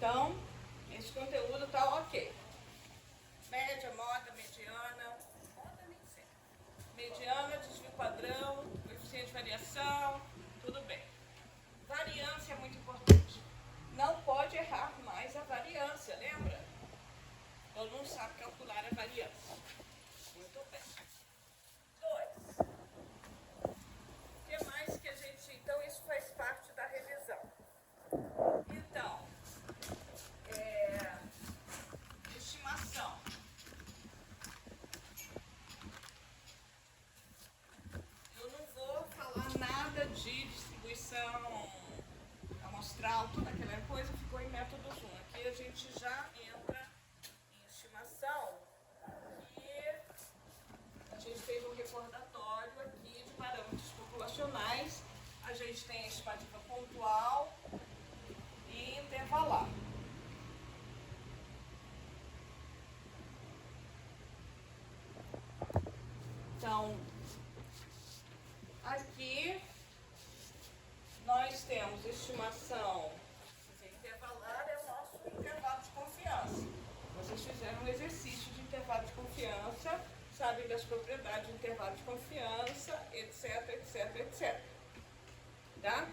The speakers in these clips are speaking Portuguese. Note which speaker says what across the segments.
Speaker 1: Então, esse conteúdo tá ok. Média, moda, mediana, moda nem sei. Mediana, desvio padrão, coeficiente de variação, tudo bem. Variância é muito importante. Não pode errar mais a variância, lembra? Todo mundo sabe calcular a variância. Muito bem. 2. O que mais que a gente... Então, isso faz parte da revisão. Então, estimação. Eu não vou falar nada de distribuição amostral, toda aquela coisa ficou em método Zoom. Aqui a gente já entra em estimação, que a gente fez um recordatório aqui de parâmetros populacionais. A gente tem a estimativa pontual e intervalar. Então, aqui nós temos estimação intervalar, é o nosso intervalo de confiança. Vocês fizeram um exercício de intervalo de confiança, sabem das propriedades do intervalo de confiança, etc, etc, etc. Tá?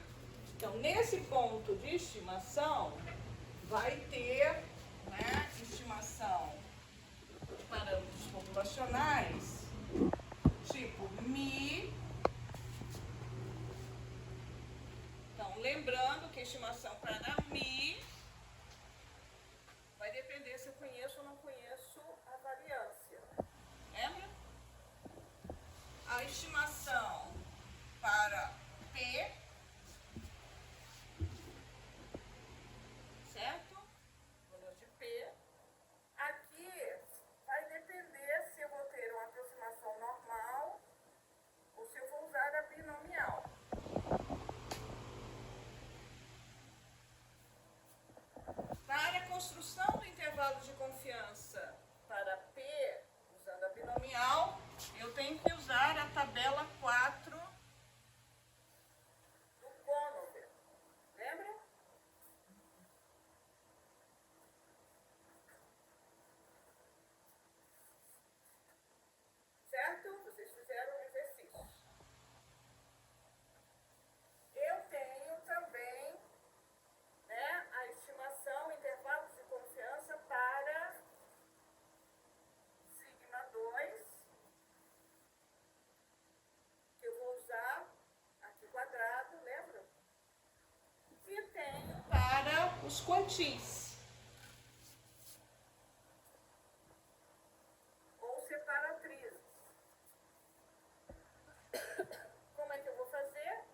Speaker 1: Então, nesse ponto de estimação, vai ter, né, estimação de parâmetros populacionais, tipo Mi. Então, lembrando que a estimação para Mi vai depender se eu conheço ou não conheço a variância. Lembra? A estimação para P, certo? Valor de P. Aqui vai depender se eu vou ter uma aproximação normal ou se eu vou usar a binomial. Para a construção do intervalo de confiança para P, usando a binomial, eu tenho que usar a tabela 4 do Conover. Lembra? Certo? Vocês fizeram o exercício. Eu tenho também, né, a estimação, intervalos de confiança para sigma 2, que eu vou usar aqui quadrado, lembra? E tenho para os quantis, ou separatrizes. Como é que eu vou fazer?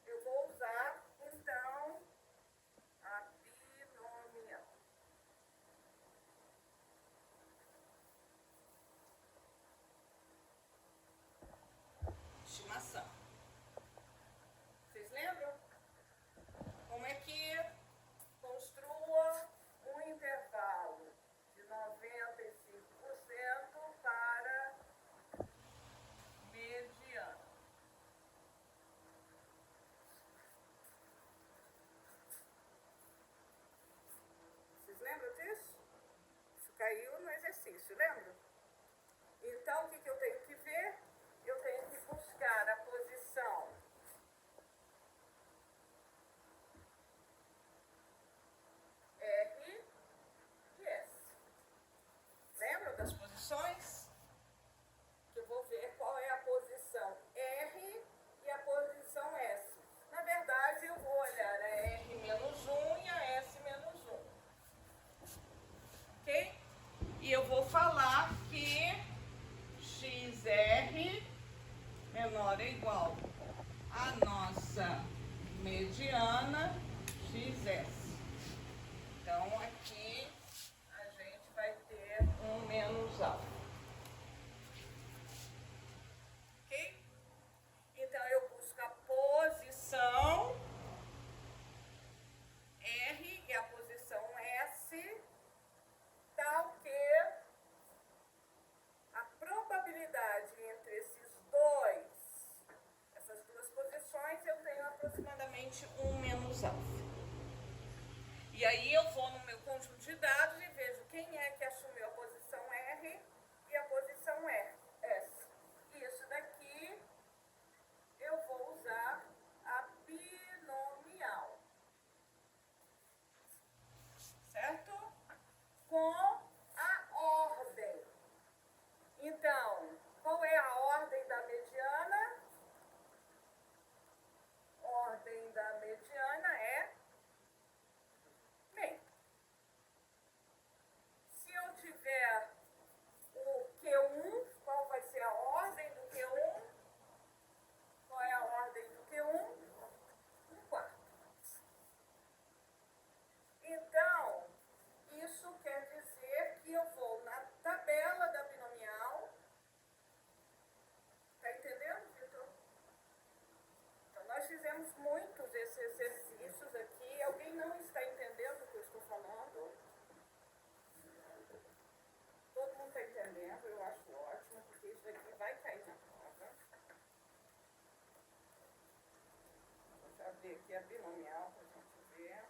Speaker 1: Eu vou usar, então, a binomial. Estimação. Vocês lembram? Como é que construa um intervalo de 95% para mediana? Vocês lembram disso? Isso caiu no exercício, lembra? Então, o que eu tenho que ver? Eu tenho que buscar a posição R e S. Lembram das posições? Que eu vou ver qual é a posição R e a posição S. Na verdade, eu vou olhar a R menos 1 e a S menos 1. Ok? E eu vou falar que XR menor ou igual a nossa mediana XS. Então, aqui a gente vai ter um menos alfa. Ok? Então, eu busco a posição R e a posição S, tal que a probabilidade entre essas duas posições, eu tenho aproximadamente 1 menos alfa. E E aí eu vou no meu conjunto de dados e vejo quem é que assumiu a posição R e a posição S. Isso daqui eu vou usar a binomial, certo? Com a ordem. Então, qual é a ordem da mediana? Ordem da mediana é meio. Se eu tiver o Q1, qual vai ser a ordem do Q1? Qual é a ordem do Q1? 1/4. Então, isso quer dizer que eu vou na tabela da binomial. Está entendendo, Vitor? Então, nós fizemos muitos desses exercícios aqui. Alguém não está entendendo o que eu estou falando? Todo mundo está entendendo, eu acho ótimo, porque isso aqui vai cair na prova. Vou abrir aqui a binomial para a gente ver.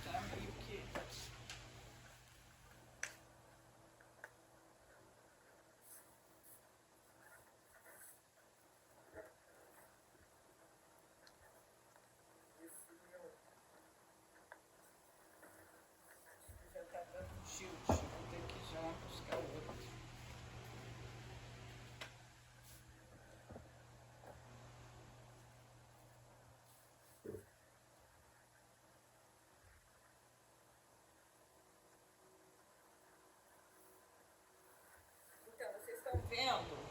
Speaker 1: Tá meio que... Esse meu... já tá dando tilt. Vou ter que já buscar outro. Então, vocês estão vendo?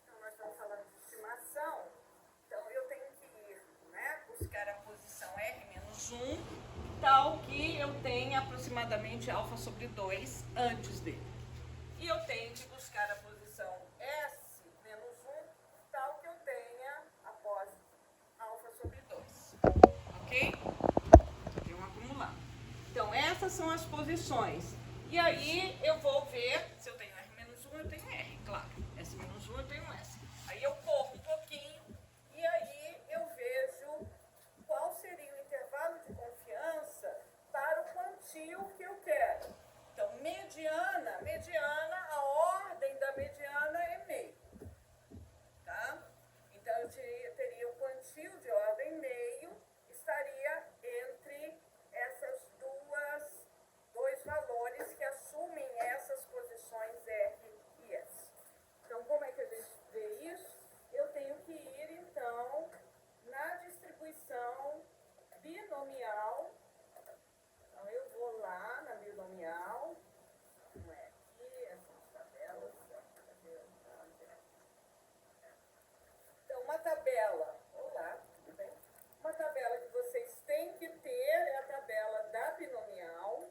Speaker 1: Então, nós estamos falando de estimação. Então, eu tenho que ir, né, buscar a posição R-1, tal que eu tenha aproximadamente alfa sobre 2 antes dele. E eu tenho que buscar a posição S-1, tal que eu tenha após alfa sobre 2. Ok? Tem um acumulado. Então, essas são as posições. E aí, eu vou ver, se eu tenho R-1, eu tenho R, claro. S-1, eu tenho S. Aí eu corro um pouquinho e aí eu vejo qual seria o intervalo de confiança para o quantio que eu quero. Então, mediana, a ordem da mediana é meio. Tá? Então, eu teria o quantio de ordem
Speaker 2: distribuição binomial. Então, eu vou lá na binomial, não é aqui, essas tabelas. Então, uma tabela, olá, tudo bem? Uma tabela que vocês têm que ter é a tabela da binomial.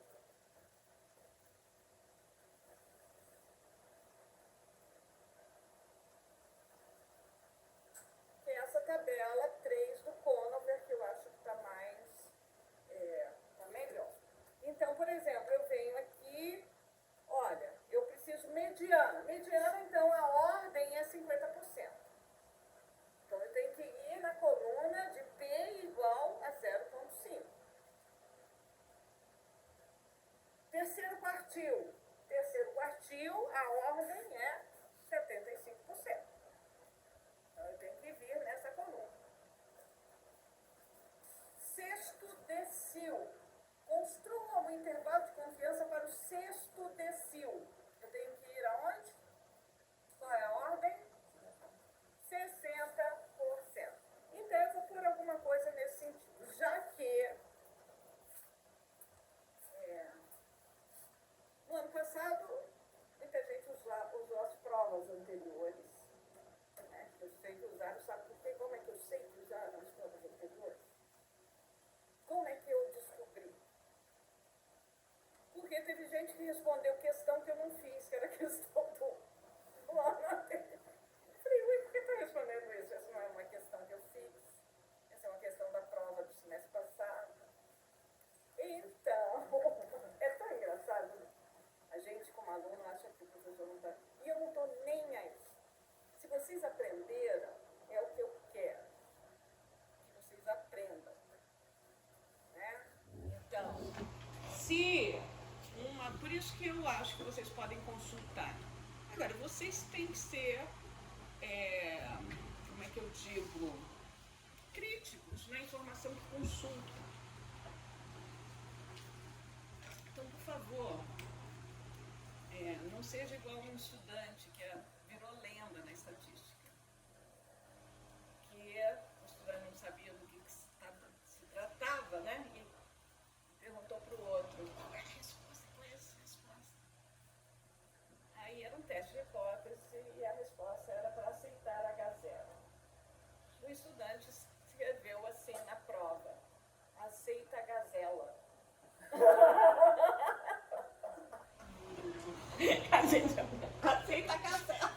Speaker 2: Que é essa tabela 3 do Conover, que eu acho que está mais, tá melhor. Então, por exemplo, eu venho aqui, olha, eu preciso mediana. Mediana, então, a ordem é 50%. Então, eu tenho que ir na coluna de P igual a 0,5. Terceiro quartil. Terceiro quartil, a ordem é 75%. Então, eu tenho que vir nessa coluna. Sexto decil. Construa um intervalo de confiança para o sexto decil. Eu tenho que ir aonde? Qual é a ordem? 60%. Então, eu vou pôr alguma coisa nesse sentido. Já que no ano passado, muita gente usou as provas anteriores. Né? Eu sei que usaram, sabe por quê? Como é que eu sei que usaram as provas anteriores? Como é que eu descobri? Porque teve gente que respondeu questão que eu não fiz, que era a questão do ano anterior. Eu falei, ui, por que está respondendo isso? Essa não é uma questão que eu fiz. Essa é uma questão da prova do semestre passado. Então, é tão engraçado. A gente, como aluno, acha que o professor não está... E eu não estou nem aí. Se vocês aprenderam, é o que eu quero. Que vocês aprendam. Né? Então,
Speaker 1: por isso que eu acho que vocês podem consultar. Agora, vocês têm que ser, como é que eu digo, críticos na informação que consultam. Então, por favor, não seja igual um estudante que virou lenda na estatística. Que o estudante não sabia do que se tratava, né? E perguntou para o outro, qual é a resposta? Qual é essa resposta? Aí era um teste de hipótese e a resposta era para aceitar a gazela. O estudante escreveu assim na prova, aceita a gazela. Aceita a gazela.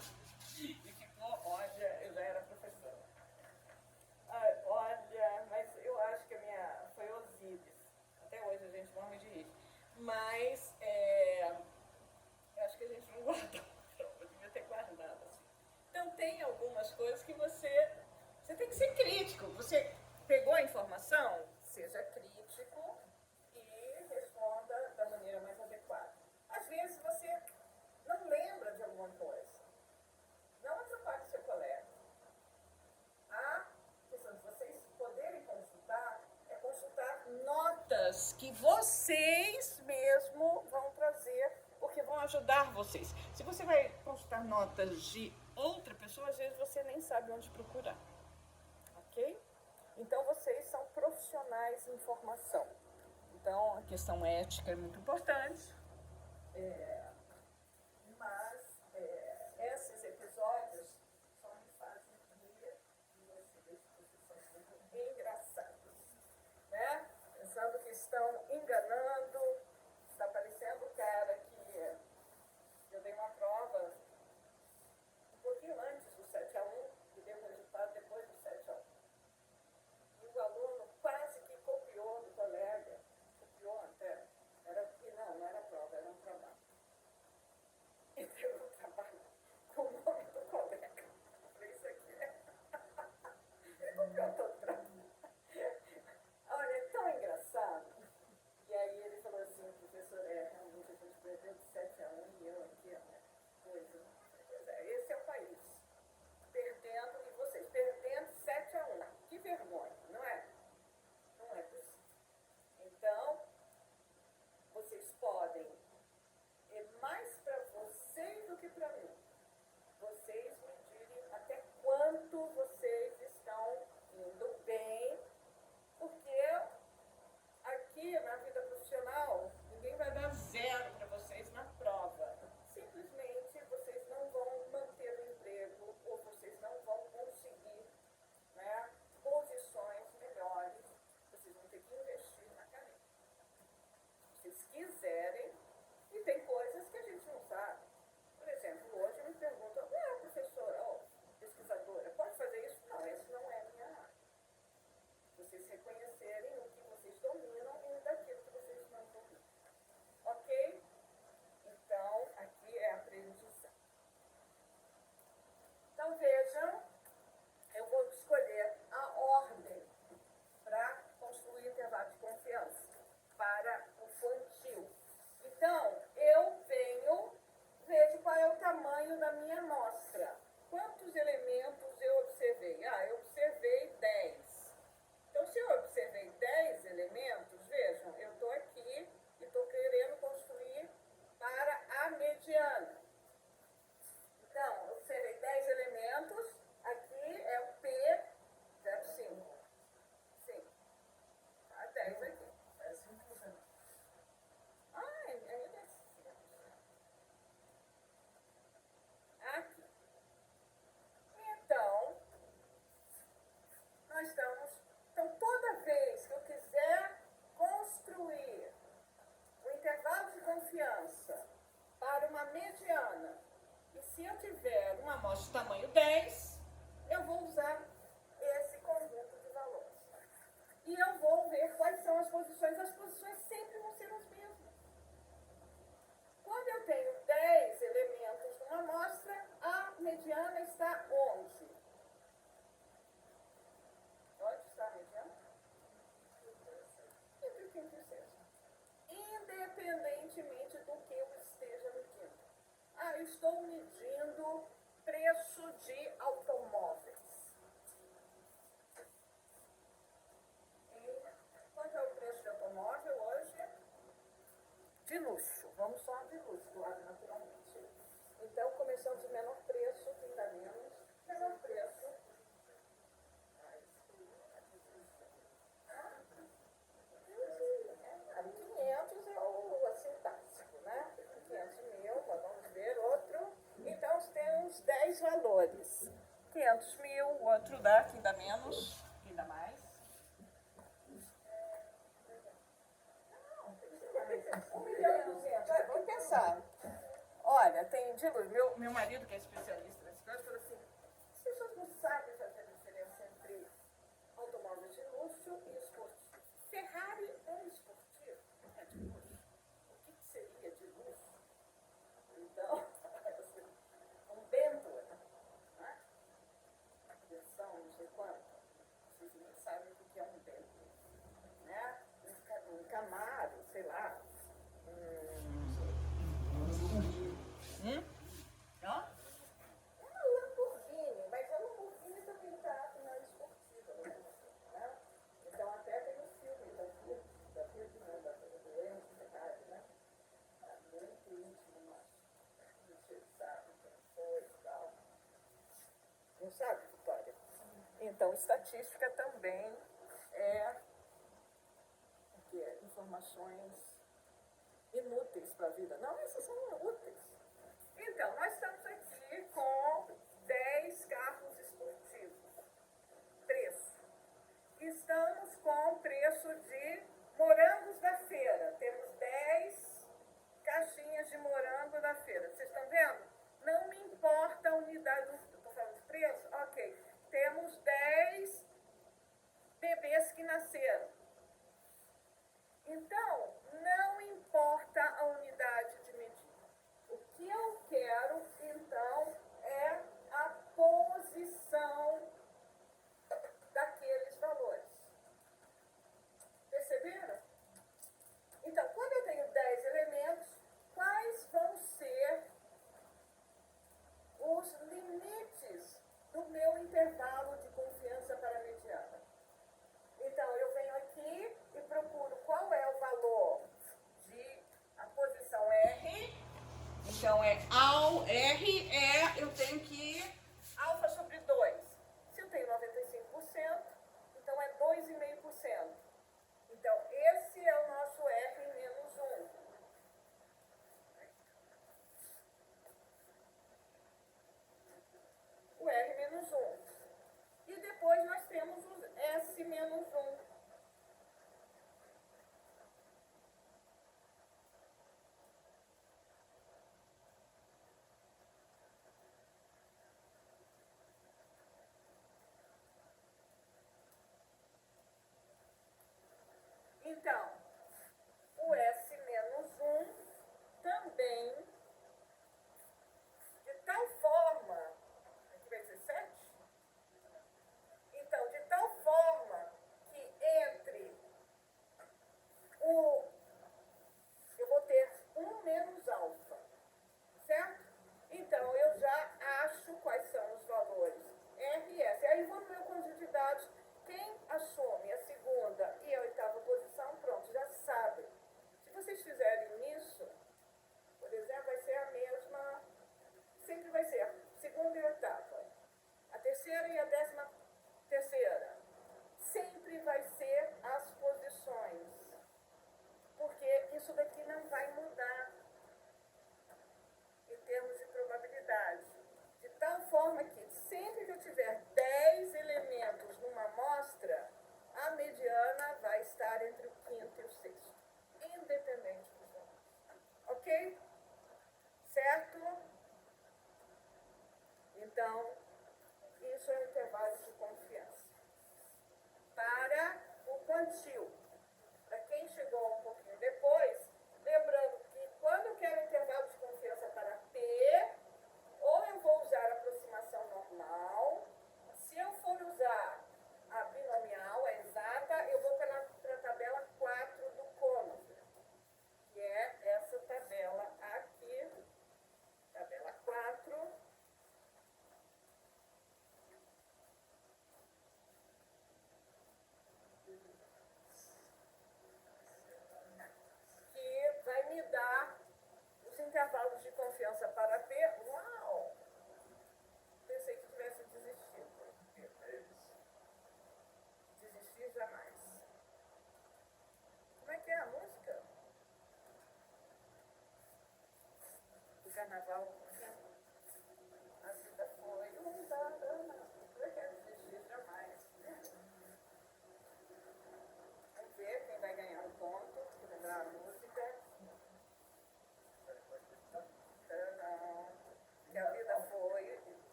Speaker 1: E ficou, olha, eu já era professora. Olha, mas eu acho que a minha foi Osíris. Até hoje a gente morre de rir. Mas eu acho que a gente não guardou. Eu devia ter guardado assim. Então tem algumas coisas que você tem que ser crítico. Você pegou a informação? Seja crítico e responda da maneira mais adequada. Às vezes você não lembra de alguma coisa. Não atrapalhe seu colega. A questão de vocês poderem consultar é consultar notas que vocês mesmo vão trazer, porque vão ajudar vocês. Se você vai consultar notas de outra pessoa, às vezes você nem sabe onde procurar. Ok? Então, vocês são profissionais em formação. Então, a questão ética é muito importante. Mas esses episódios só me fazem rir e vocês são muito engraçados. Né? Pensando que estão enganando. Está parecendo o cara que eu dei uma prova um pouquinho antes do 7-1 e deu o resultado depois do 7-1. E o aluno quase que copiou do colega, copiou até, não era prova, era um trabalho. E deu um trabalho com o nome do colega. Isso aqui ele copiou todo o trabalho. Olha, é tão engraçado. E aí ele falou assim, professor, realmente a gente perdeu de 7-1 e eu aqui, coisa. Pois esse é o país. Perdendo, e vocês perdendo 7-1. Que vergonha, não é? Não é possível. Então, vocês podem, mais para vocês do que para mim, vocês medirem até quanto vocês estão indo bem
Speaker 2: Se eu tiver uma amostra de tamanho 10, eu vou usar esse conjunto de valores. E eu vou ver quais são as posições. As posições sempre vão ser as mesmas. Quando eu tenho 10 elementos numa amostra, a mediana está onde? Onde está a mediana? Entre o quinto e o sexto. Independentemente do que eu esteja medindo. Ah, eu estou medindo preço de automóveis. E quanto é o preço de automóvel hoje? De luxo. Vamos falar de luxo, claro, naturalmente. Então, começamos de menor preço, que ainda menos. Menor preço. Ali 500 é o assim, básico, né? 500 mil, vamos ver outro. Então, temos 10 valores. 500 mil, o outro dá, que ainda menos, que ainda mais. 1.200.000, vamos pensar. Olha, tem de luz. Meu marido, que é especialista nesse caso, falou assim: as pessoas não sabem fazer a diferença entre automóveis de luxo e esportivo. Ferrari é esportivo, não é de luxo. O que seria de luxo? Então, um Bentley, né? Versão não sei quanto. Vocês não sabem o que é um Bentley, né? Um Camaro, sei lá. Não? Uma Lamborghini, mas a Lamborghini também está na esportiva, né? Então até tem o filme da Fiat não, da Enzo Ferrari, né? Muito íntimo, mas você sabe quem foi e tal. Não sabe, Vitória? Então, estatística também é informações inúteis para a vida. Não, essas são úteis. Então, nós estamos aqui com 10 carros esportivos. Preço. Estamos com preço de morangos da feira. Temos 10 caixinhas de morango da feira. Vocês estão vendo? Não me importa a unidade. Estou falando de preço? Ok. Temos 10 bebês que nasceram. Então, não importa a unidade de medida. O que eu quero, então, é a posição daqueles valores. Perceberam? Então, quando eu tenho 10 elementos, quais vão ser os limites do meu intervalo de confiança para a mediana? Então, eu venho aqui e procuro qual é o valor de a posição R. Então, R eu tenho que ir alfa sobre 2. Se eu tenho 95%, então é 2,5%. Então, esse é o nosso R menos 1. O R menos 1. E depois nós temos o S menos 1.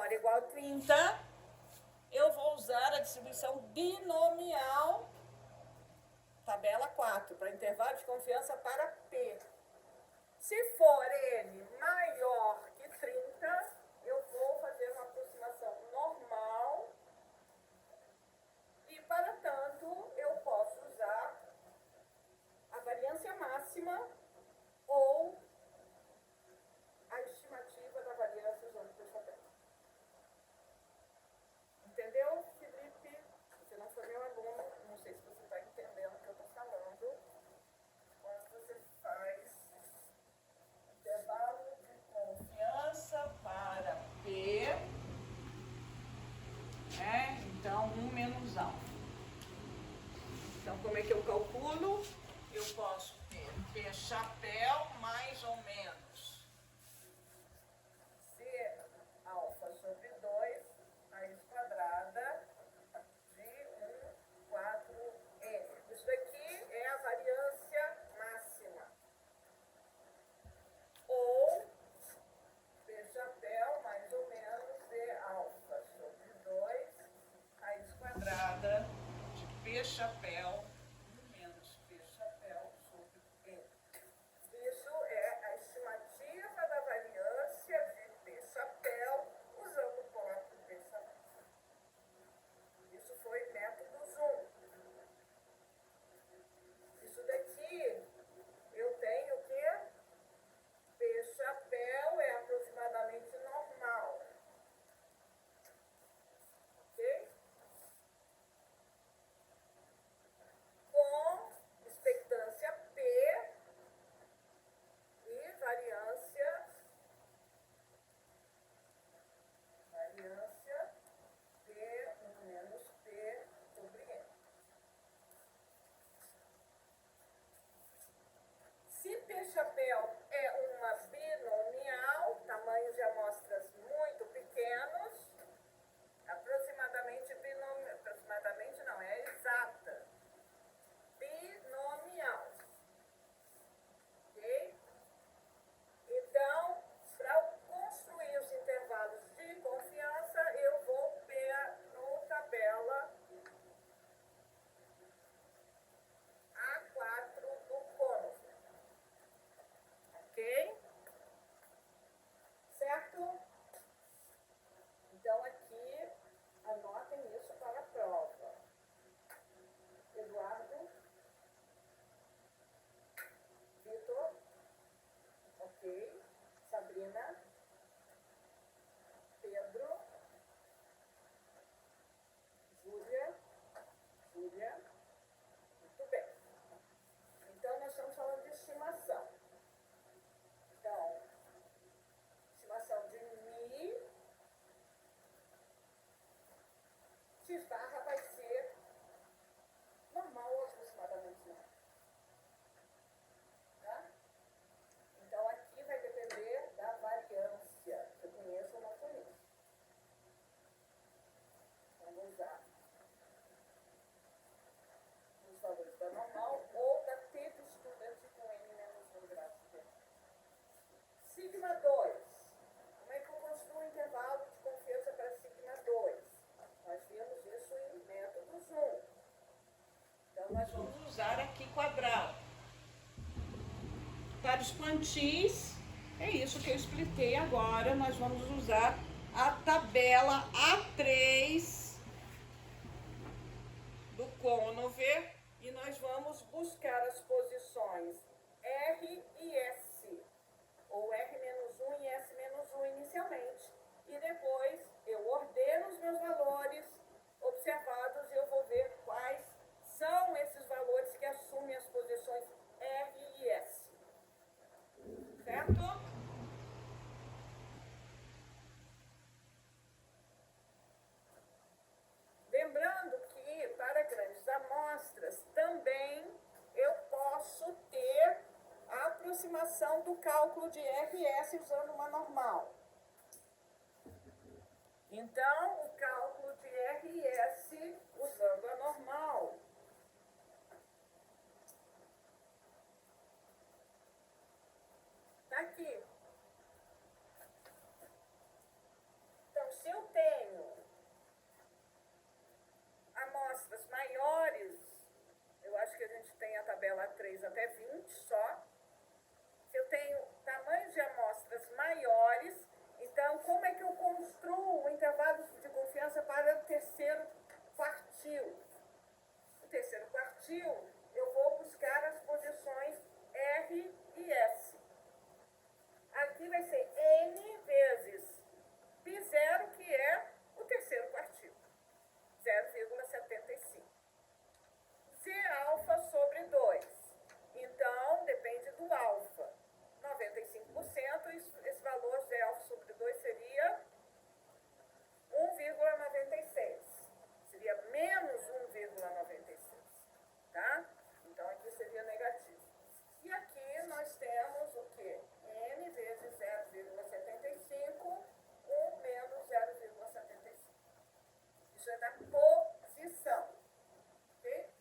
Speaker 2: menor ou igual a 30, eu vou usar a distribuição binomial, tabela 4, para intervalo de confiança para P. Se for N maior que 30, eu vou fazer uma aproximação normal e, para tanto, eu posso usar a variância máxima ou a estimativa da variância usando o P-chapéu. Entendeu, Felipe? Você não foi meu aluno, não sei se você está entendendo o que eu estou falando. Quando você faz intervalo de confiança para P, então 1 menos alfa. Então, como é que eu calculo? Eu posso ter P chapéu mais ou menos C alfa sobre 2 raiz quadrada de 1, 4N. Isso daqui é a variância máxima. Ou P chapéu mais ou menos C alfa sobre 2 raiz quadrada de P chapéu menos P chapéu sobre N. Isso é a estimativa da variância de P chapéu usando o próprio P chapéu. Isso foi método zoom. Isso daqui eu tenho o quê? P chapéu é aproximadamente normal. Ok? Com expectância P e variância P1 menos P sobre N. Se P chapéu é uma binomial, tamanhos de amostras muito pequenos, aproximadamente não, é exata. Binomial. Ok? Então, para construir os intervalos de confiança, eu vou ver no tabela A4 do cônovo. Ok? Certo? Então, aqui, anotem isso para a prova. Eduardo? Vitor? Ok. Sabrina? Pedro? Júlia? Muito bem. Então, nós estamos falando de estimação. Então, estimação de Mi, X barra vai ser normal ou aproximadamente normal. Tá? Então, aqui vai depender da variância. Se eu conheço ou não conheço. Vamos usar os valores da normal ou da T de estudante com N menos 1 grau de tempo. Sigma 2. Como é que eu construo um intervalo de confiança para sigma 2? Nós vimos isso em método zoom. Então, nós vamos usar aqui quadrado. Para os quantis, é isso que eu expliquei agora. Nós vamos usar a tabela A3 do cônover e nós vamos buscar as posições R e S, ou R-1 e S-1 inicialmente. E depois eu ordeno os meus valores observados e eu vou ver quais são esses valores que assumem as posições R e S. Certo? Lembrando que para grandes amostras também eu posso ter a aproximação do cálculo de RS usando uma normal. Então, o cálculo de RS usando a normal. Está aqui. Então, se eu 3 até 20 só. Se eu tenho tamanhos de amostras maiores, então como é que eu construo o intervalo de confiança para o terceiro quartil? O terceiro quartil, eu vou buscar as posições R e S. Aqui vai ser N vezes π0, que é o terceiro quartil, 0,75. C alfa sobre 2. Então, depende do alfa. 95%, esse valor de alfa sobre 2 seria 1,96. Seria menos 1,96. Tá? Então, aqui seria negativo. E aqui nós temos o quê? N vezes 0,75, 1 menos 0,75. Isso é da posição. Ok?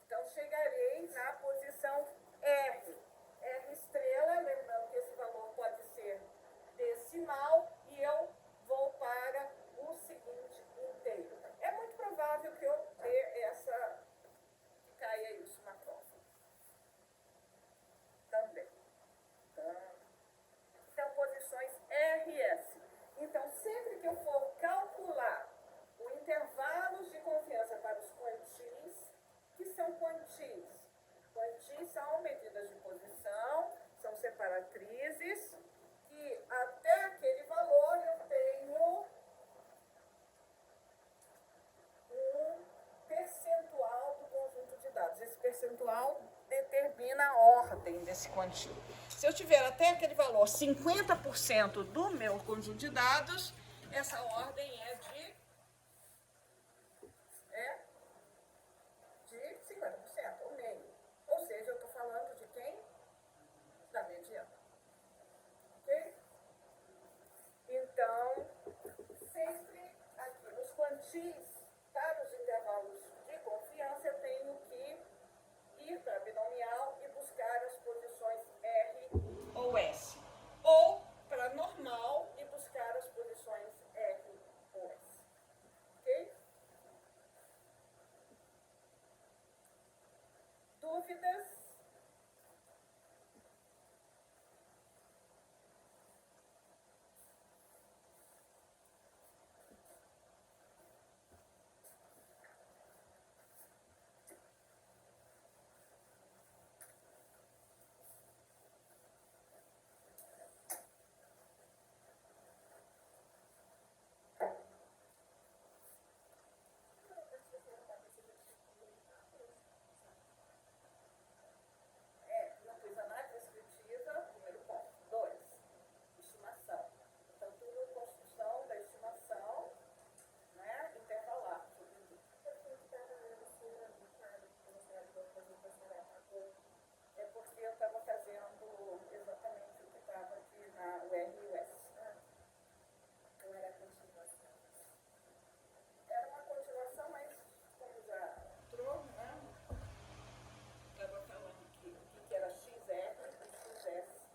Speaker 2: Então, chegarei na posição R. R estrela, lembrando que esse valor pode ser decimal, e eu vou para o seguinte inteiro. É muito provável que eu dê essa, que caia isso na prova. Também. Então, posições R e S. Então, sempre que eu for calcular o intervalos de confiança para os quantis, que são quantis? Quantis são medidas de posição, são separatrizes, e até aquele valor eu tenho um percentual do conjunto de dados. Esse percentual determina a ordem desse quantio. Se eu tiver até aquele valor 50% do meu conjunto de dados, essa ordem é de 50%, ou meio. Ou seja, eu estou falando de quem? Da mediana. Ok? Então, sempre aqui nos quantis, para os intervalos de confiança, eu tenho que ir para a binomial e buscar as posições R ou S. Ou para normal e buscar as posições R ou S. Ok? Dúvidas? Não fiz análise descritiva, primeiro ponto. 2, estimação. Então, tudo construção da estimação, né, intervalar. É porque eu estava fazendo exatamente o que estava aqui na URUS. Não era continuação. Era uma continuação, mas como já entrou, né? Estava falando aqui o que era XR e XS,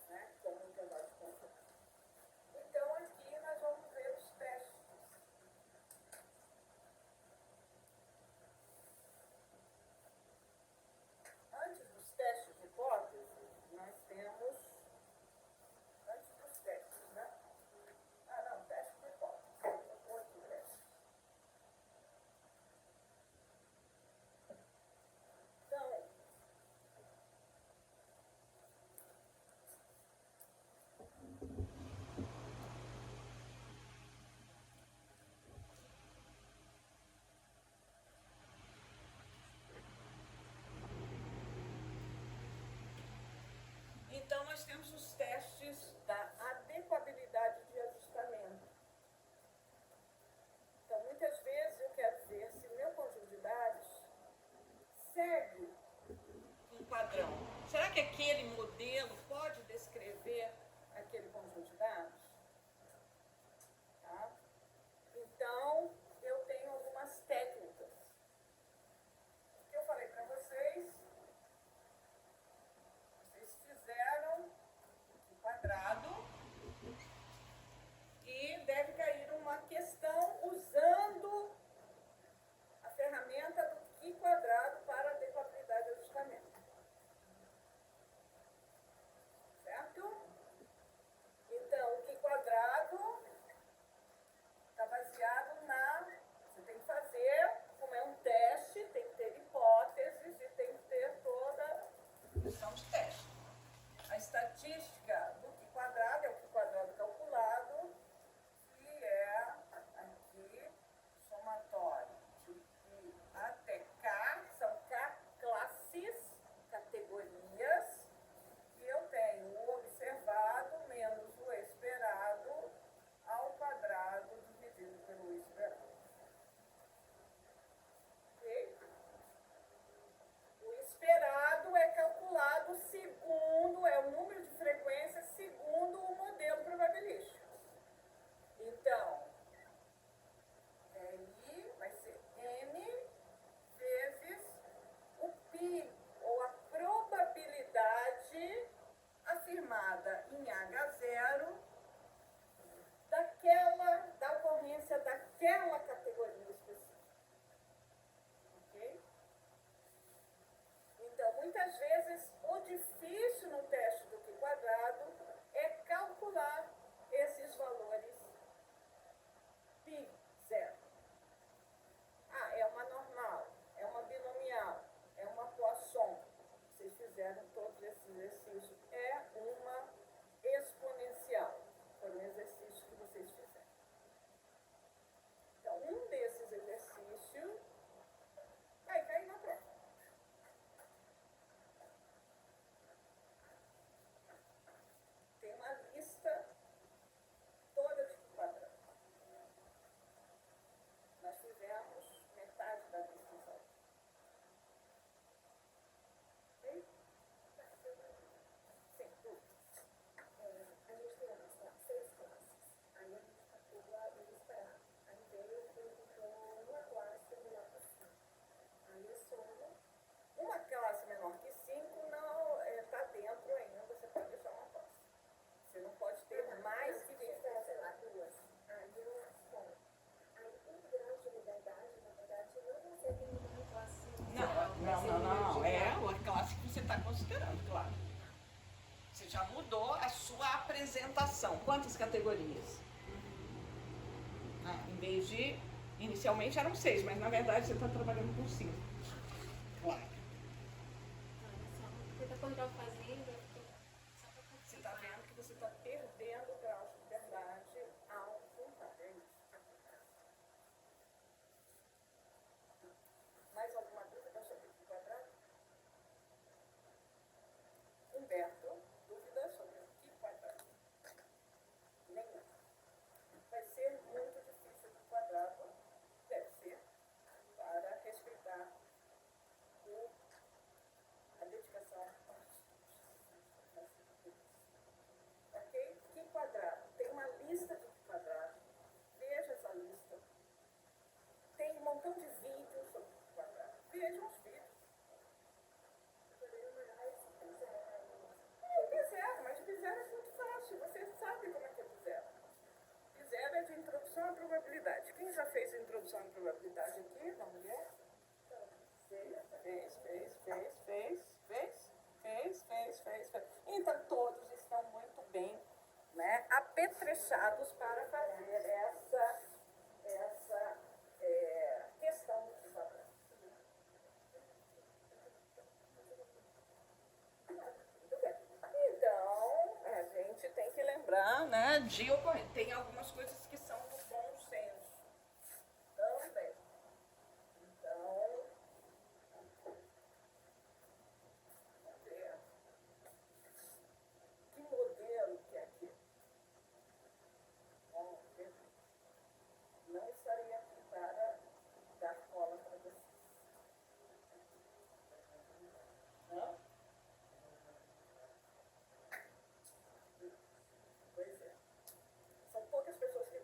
Speaker 2: né? Como intervalo de confiança. Então, aqui nós vamos ver os testes. Antes dos testes de hipótese, nós temos. Antes dos testes, né? Ah, não, teste de hipótese. Outro teste. Então, então, nós temos os testes da adequabilidade de ajustamento. Então, muitas vezes eu quero ver se o meu conjunto de dados segue um padrão. Será que aquele modelo pode descrever aquele conjunto de dados? Tá? Então, eu tenho algumas técnicas. O que eu falei para vocês fizeram um quadrado.
Speaker 1: está considerando, claro. Você já mudou a sua apresentação. Quantas categorias? Em vez de, inicialmente eram 6, mas na verdade você está trabalhando com 5. Claro. Você está vendo que você está perdendo o grau de liberdade ao juntar. É isso. Mais alguma dúvida sobre o quadrado? Humberto, dúvida sobre o que quadrado? Nenhuma. Vai ser muito difícil do quadrado, deve ser, para respeitar a dedicação aos estudos. Ok? Que quadrado? Tem uma lista de quadrados. Veja essa lista. Tem um montão de vídeos sobre o quadrado. Veja os vídeos. B0, mas B0 é muito fácil. Você sabe como é que é B0. B0 é de introdução à probabilidade. Quem já fez a introdução à probabilidade aqui? Uma mulher? Fez. Então, todos estão muito bem, né, apetrechados para fazer essa questão do quadrado. Então, a gente tem que lembrar, né, de ocorrer. Tem algumas coisas que são do bom senso também. Então, vamos ver. Que modelo que é aqui? Vamos ver. Não estaria aqui para dar cola para vocês. Não? Pois é. São poucas pessoas que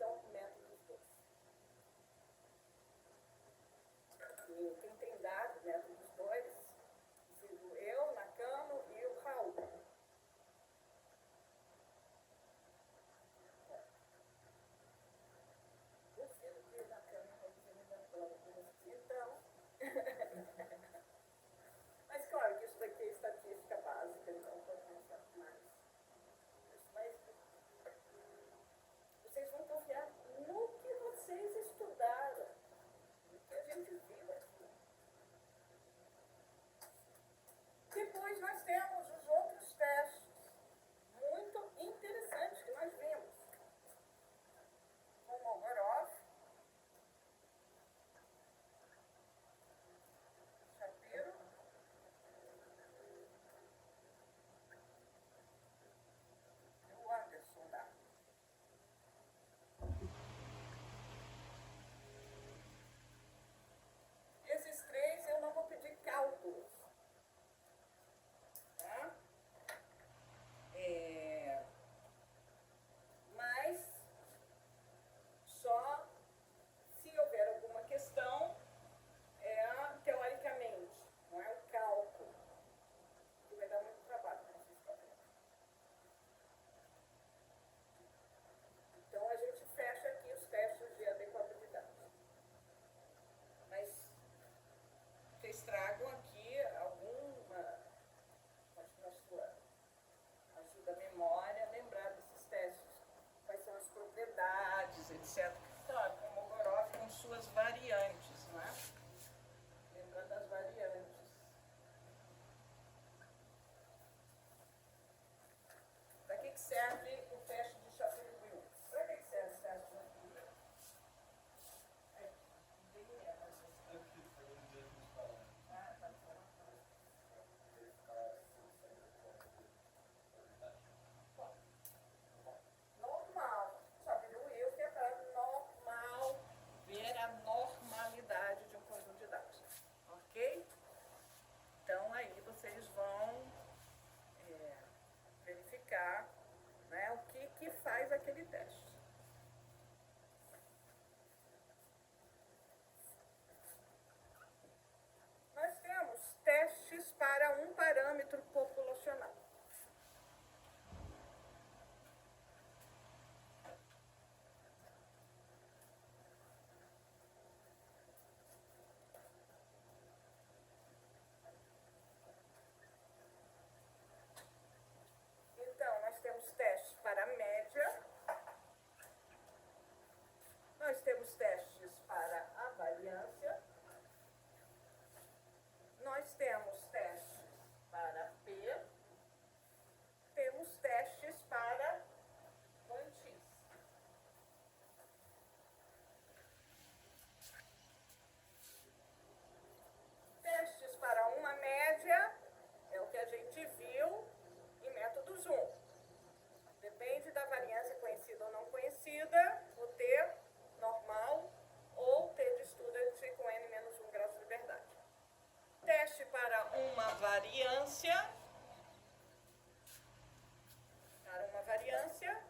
Speaker 2: variância,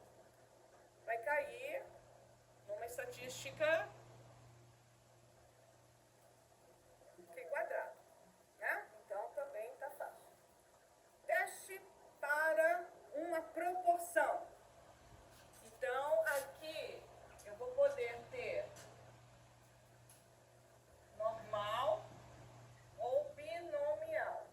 Speaker 2: vai cair numa estatística π quadrado, né? Então também está fácil. Teste para uma proporção. Então aqui eu vou poder ter normal ou binomial.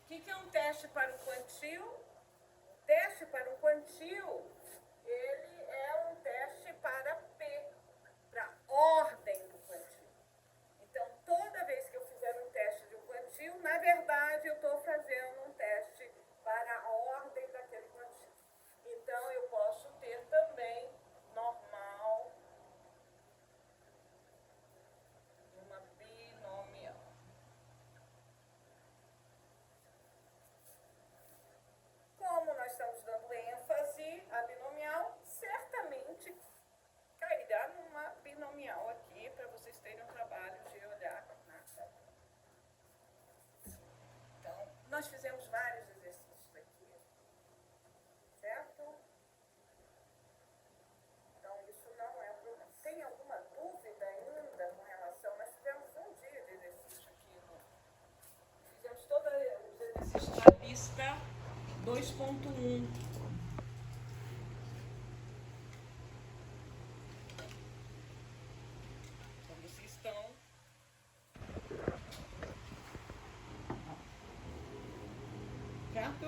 Speaker 2: O que é um teste para um quantio? O teste para um quantio, ele é um teste para P, para ordem do quantio. Então, toda vez que eu fizer um teste de um quantio, na verdade, eu estou fazendo um teste para a ordem daquele quantio. Então, eu posso ter também normal uma binomial. Como nós estamos dando ênfase à binomial, certamente cairá numa binomial aqui, para vocês terem o trabalho de olhar na tela. Então, nós fizemos vários exercícios aqui, certo? Então, isso não é um problema. Tem alguma dúvida ainda com relação? Nós fizemos um dia de exercício aqui. Fizemos todos os exercícios na lista 2.1. Então, vocês estão... Certo?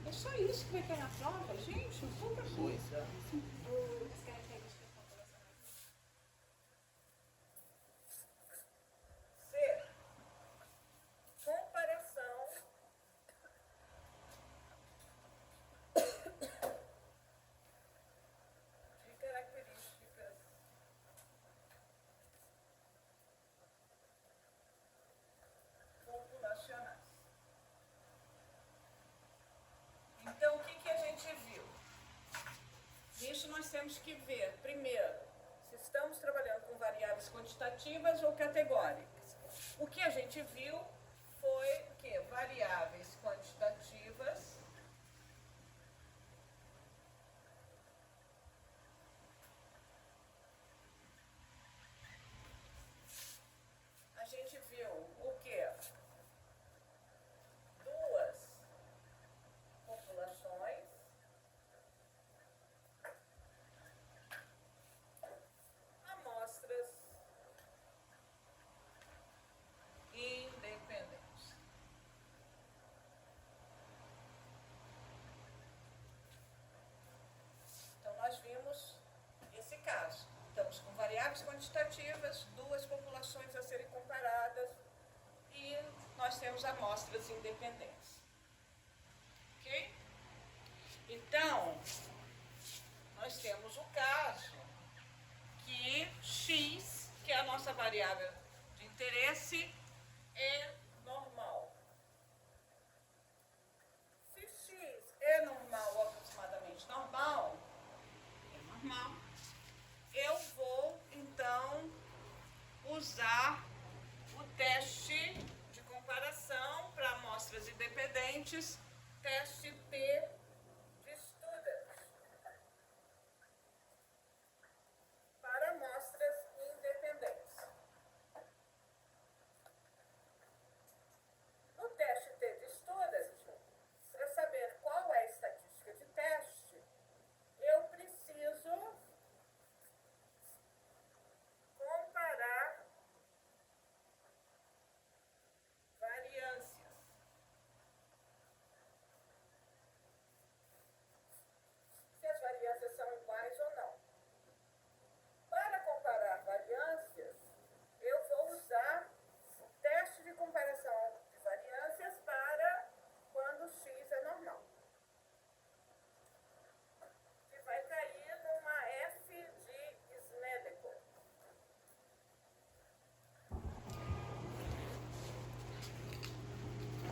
Speaker 2: É só isso que vai cair na prova, gente? Pouca coisa. C. Comparação de características populacionais. Então, o que a gente viu? Nisso nós temos que ver, primeiro, se estamos trabalhando com variáveis quantitativas ou categóricas. O que a gente viu foi o quê? Variáveis quantitativas a gente viu o quê? Duas populações amostras independentes. Então, nós vimos esse caso. Estamos com variáveis quantitativas, duas populações a serem comparadas e nós temos amostras independentes. Ok? Então, nós temos o caso que x, que é a nossa variável de interesse, é normal. Se x é normal, aproximadamente normal, eu vou, então, usar o teste de comparação para amostras independentes, teste P de Student, para amostras independentes. No teste T de Student, para saber qual é a estatística de teste, eu preciso comparar variâncias. Se as variâncias são iguais ou não. Para comparar variâncias, eu vou usar o teste de comparação de variâncias para quando x é normal. Que vai cair numa F de Snedeker.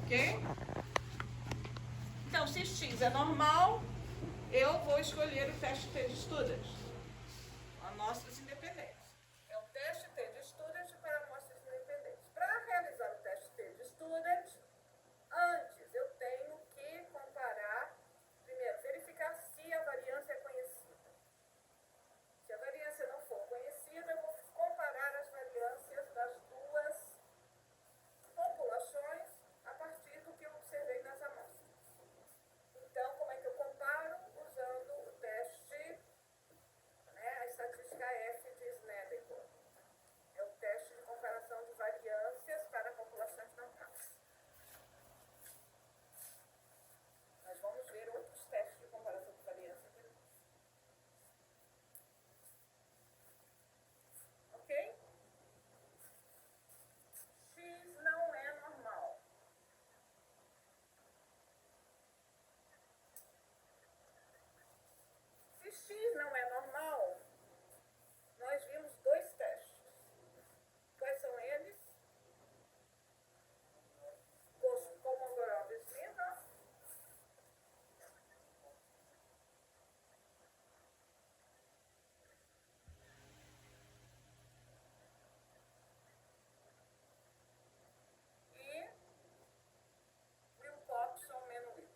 Speaker 2: Ok? Então,
Speaker 1: se X é normal, eu vou escolher o teste T de Student. Amostras independentes.
Speaker 2: É o teste T de Student para amostras independentes. Para realizar o teste T de Student, antes eu tenho que comparar, primeiro, verificar se a variância é conhecida. Se a variância não for conhecida, eu vou comparar as variâncias das duas populações a partir do que eu observei nas amostras. Então, como é que eu comparo? Usando o teste, né, a estatística F de Snedeker. É o teste de comparação de variâncias para populações normais. Nós vamos ver outros testes de comparação de variância também. Ok? X não é normal. Se X não é normal, nós vimos dois testes. Quais são eles? Kolmogorov-Smirnov e Wilcoxon-Menwick.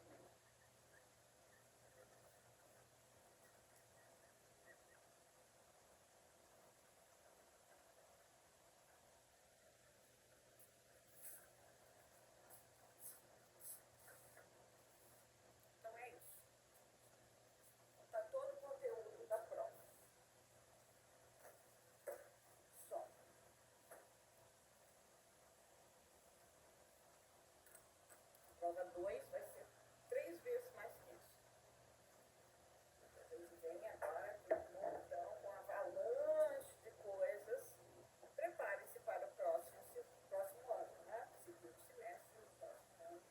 Speaker 2: Então é isso. Está todo o conteúdo da prova. Só. Prova 2 vai ser 3 vezes mais que isso. Vocês veem agora que um montão, com avalanche de coisas. Prepare-se para o próximo ano, né? Segundo semestre, o próximo ano.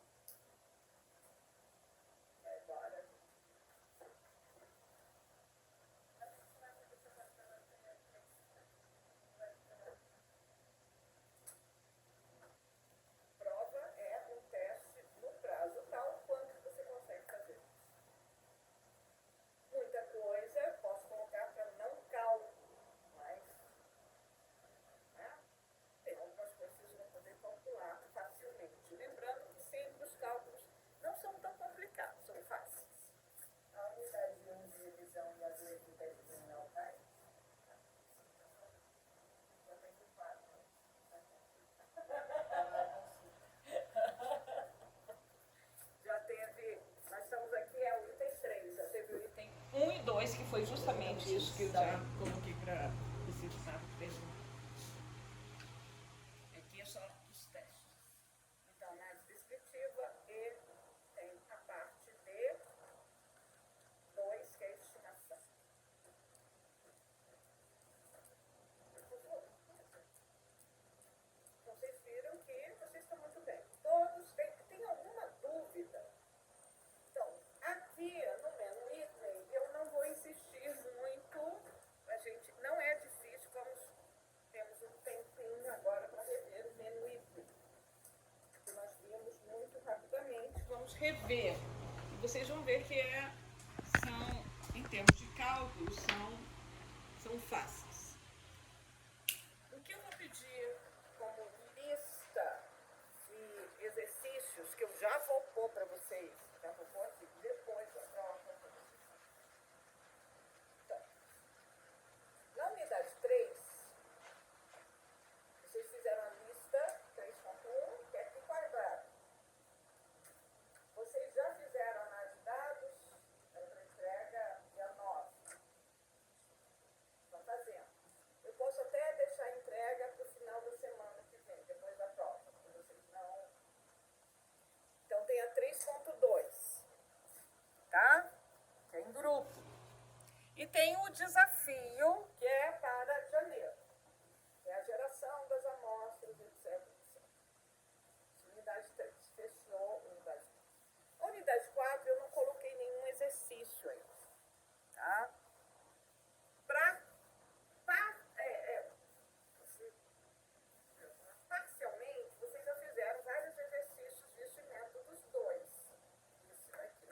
Speaker 2: Agora. Prova é um teste no prazo tal quanto você consegue fazer. Muita coisa posso colocar para não cálculo, mas, né, tem algumas coisas que vocês vão poder calcular facilmente. Lembrando que sempre os cálculos não são tão complicados, são fáceis. A unidade 1 de revisão e a 2 de terminal vai? Já tem que 4. Já teve, nós estamos aqui, é o item 3, já teve o item
Speaker 1: 1 e 2, que foi justamente isso que eu já
Speaker 3: coloquei para você sabe perguntar. Aqui é só os testes.
Speaker 2: Então, análise descritiva e tem a parte de 2, que é a estimação. Vocês viram que vocês estão muito bem. Todos têm alguma dúvida? Então, aqui no menu item, eu não vou insistir muito. A gente não é difícil, temos um tempinho agora para rever o menu item. Que nós vimos muito rapidamente.
Speaker 1: vamos rever. E vocês vão ver que são, em termos de cálculo, são fáceis.
Speaker 2: O que eu vou pedir como lista de exercícios, que eu já vou pôr para vocês, já vou pôr aqui, depois da prova. Então, na unidade 3, vocês fizeram a lista 3.1, que é aqui quadrado. Vocês já fizeram a análise de dados, era para entrega dia 9. Estão fazendo. Eu posso até deixar a entrega para o final da semana que vem, depois da prova, para vocês não. Então tem a 3.2, tá? Que é em grupo. E tem o desafio, que é para janeiro. É a geração das amostras, etc. etc. Unidade 3, fechou unidade 3. A unidade 4 eu não coloquei nenhum exercício aí, tá? Parcialmente, vocês já fizeram vários exercícios disso e métodos 2. Isso daqui.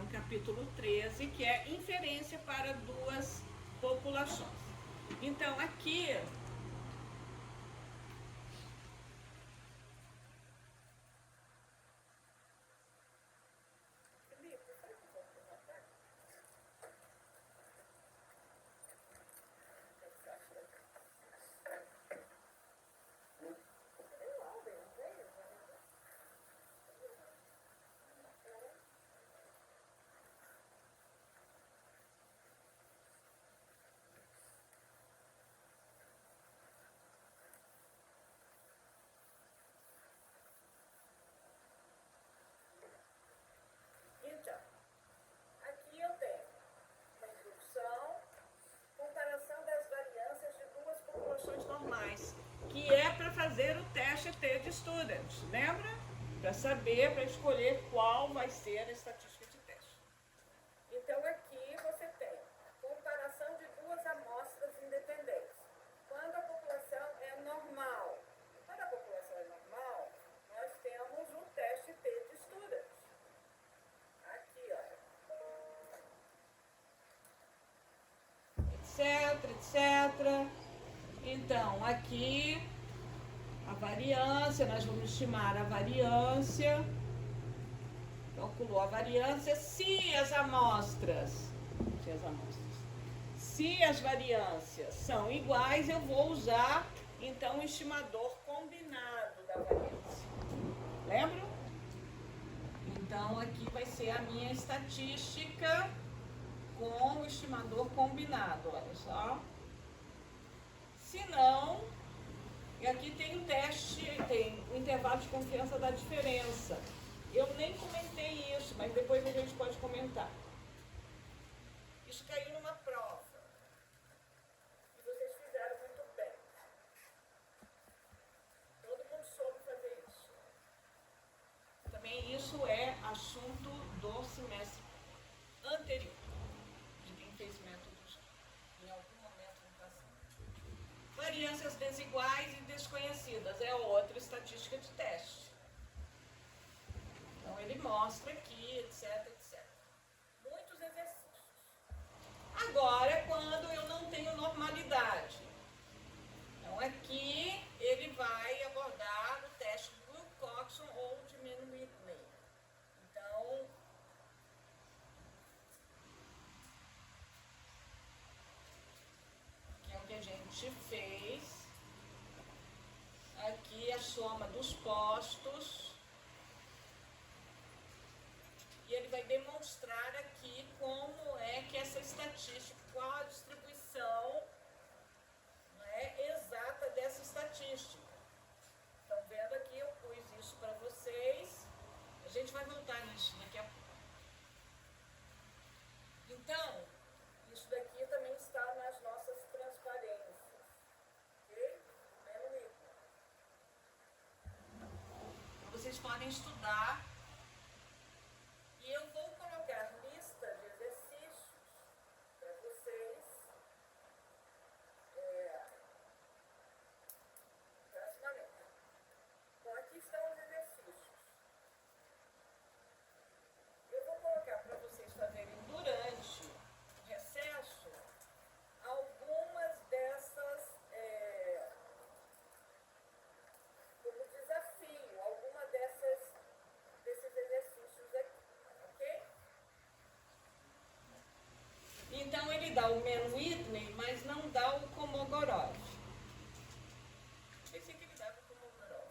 Speaker 1: no capítulo 13, que é inferência para duas populações. Então, aqui
Speaker 2: Então, aqui eu tenho uma introdução, comparação das variâncias de duas populações
Speaker 1: normais, que é para fazer o teste T de Student, lembra? Para saber, para escolher qual vai ser a estatística de teste.
Speaker 2: Então, aqui você tem comparação de duas amostras independentes. Quando a população é normal. Quando a população é normal, nós temos o teste T de Student. Aqui, olha.
Speaker 1: Etc, etc. Então, aqui a variância, nós vamos estimar a variância. Calculou a variância se as variâncias são iguais, eu vou usar então o estimador combinado da variância. Lembram? Então aqui vai ser a minha estatística com o estimador combinado, olha só. Se não, e aqui tem o teste, tem o intervalo de confiança da diferença. Eu nem comentei isso, mas depois a gente pode comentar. Isso caiu numa prova.
Speaker 2: E vocês fizeram muito bem. Todo mundo soube fazer isso.
Speaker 1: Também isso é assunto do semestre anterior, de quem fez métodos em algum momento no passado. Variâncias desiguais e desconhecidas é outra estatística de teste. Então ele mostra aqui, etc, etc.
Speaker 2: Muitos exercícios.
Speaker 1: Agora, quando eu não tenho normalidade. Então aqui ele vai abordar o teste do Wilcoxon ou de Mann-Whitney. Então, que é o que a gente fez. Aqui a soma dos postos. E ele vai demonstrar aqui como é que essa estatística, qual a distribuição, não é, exata dessa estatística. Estão vendo aqui, eu pus isso para vocês. A gente vai voltar nisso daqui a pouco. Então,
Speaker 2: Isso daqui também está nas nossas transparências. Ok?
Speaker 1: vocês podem estudar.
Speaker 2: E eu vou colocar lista de exercícios para vocês próximamente. Bom, aqui estão os exercícios. Eu vou colocar para vocês fazerem durante o recesso algumas dessas, como desafio, alguma desses exercícios aqui, ok?
Speaker 1: Então ele dá o Mann-Whitney, mas não dá o Kolmogorov. Pensei que ele dava o Kolmogorov.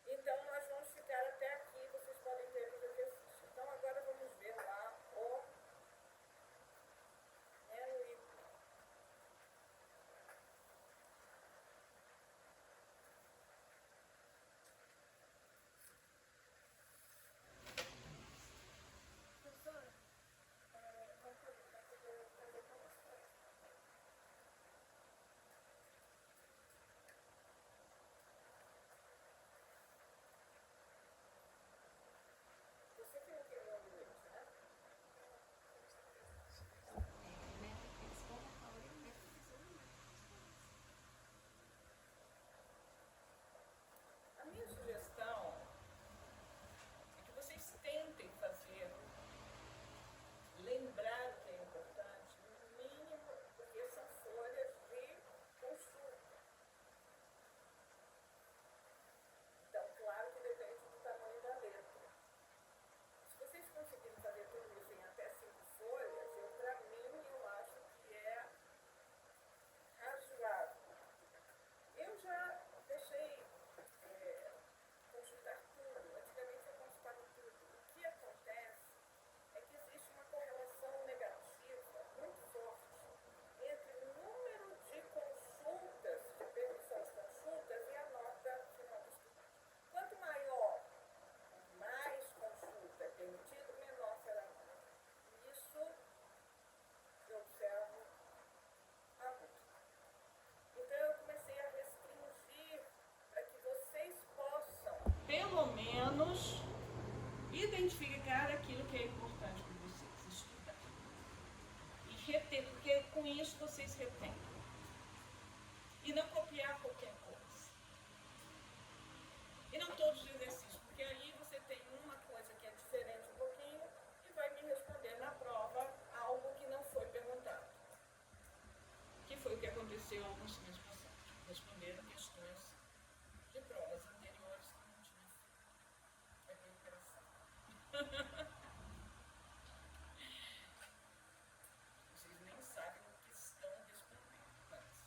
Speaker 2: Então, nós vamos ficar até aqui, vocês podem ver os exercícios. Então, agora vamos ver lá o Mann-Whitney.
Speaker 1: menos identificar aquilo que é importante para vocês, estudar. E reter, porque com isso vocês retêm. E não copiar qualquer coisa. E não todos os exercícios, porque aí você tem uma coisa que é diferente um pouquinho e vai me responder na prova algo que não foi perguntado. Que foi o que aconteceu alguns semestres passados. Responderam questões de provas anteriores que não tinha feito. É bem engraçado. Vocês nem sabem o que estão respondendo, parece.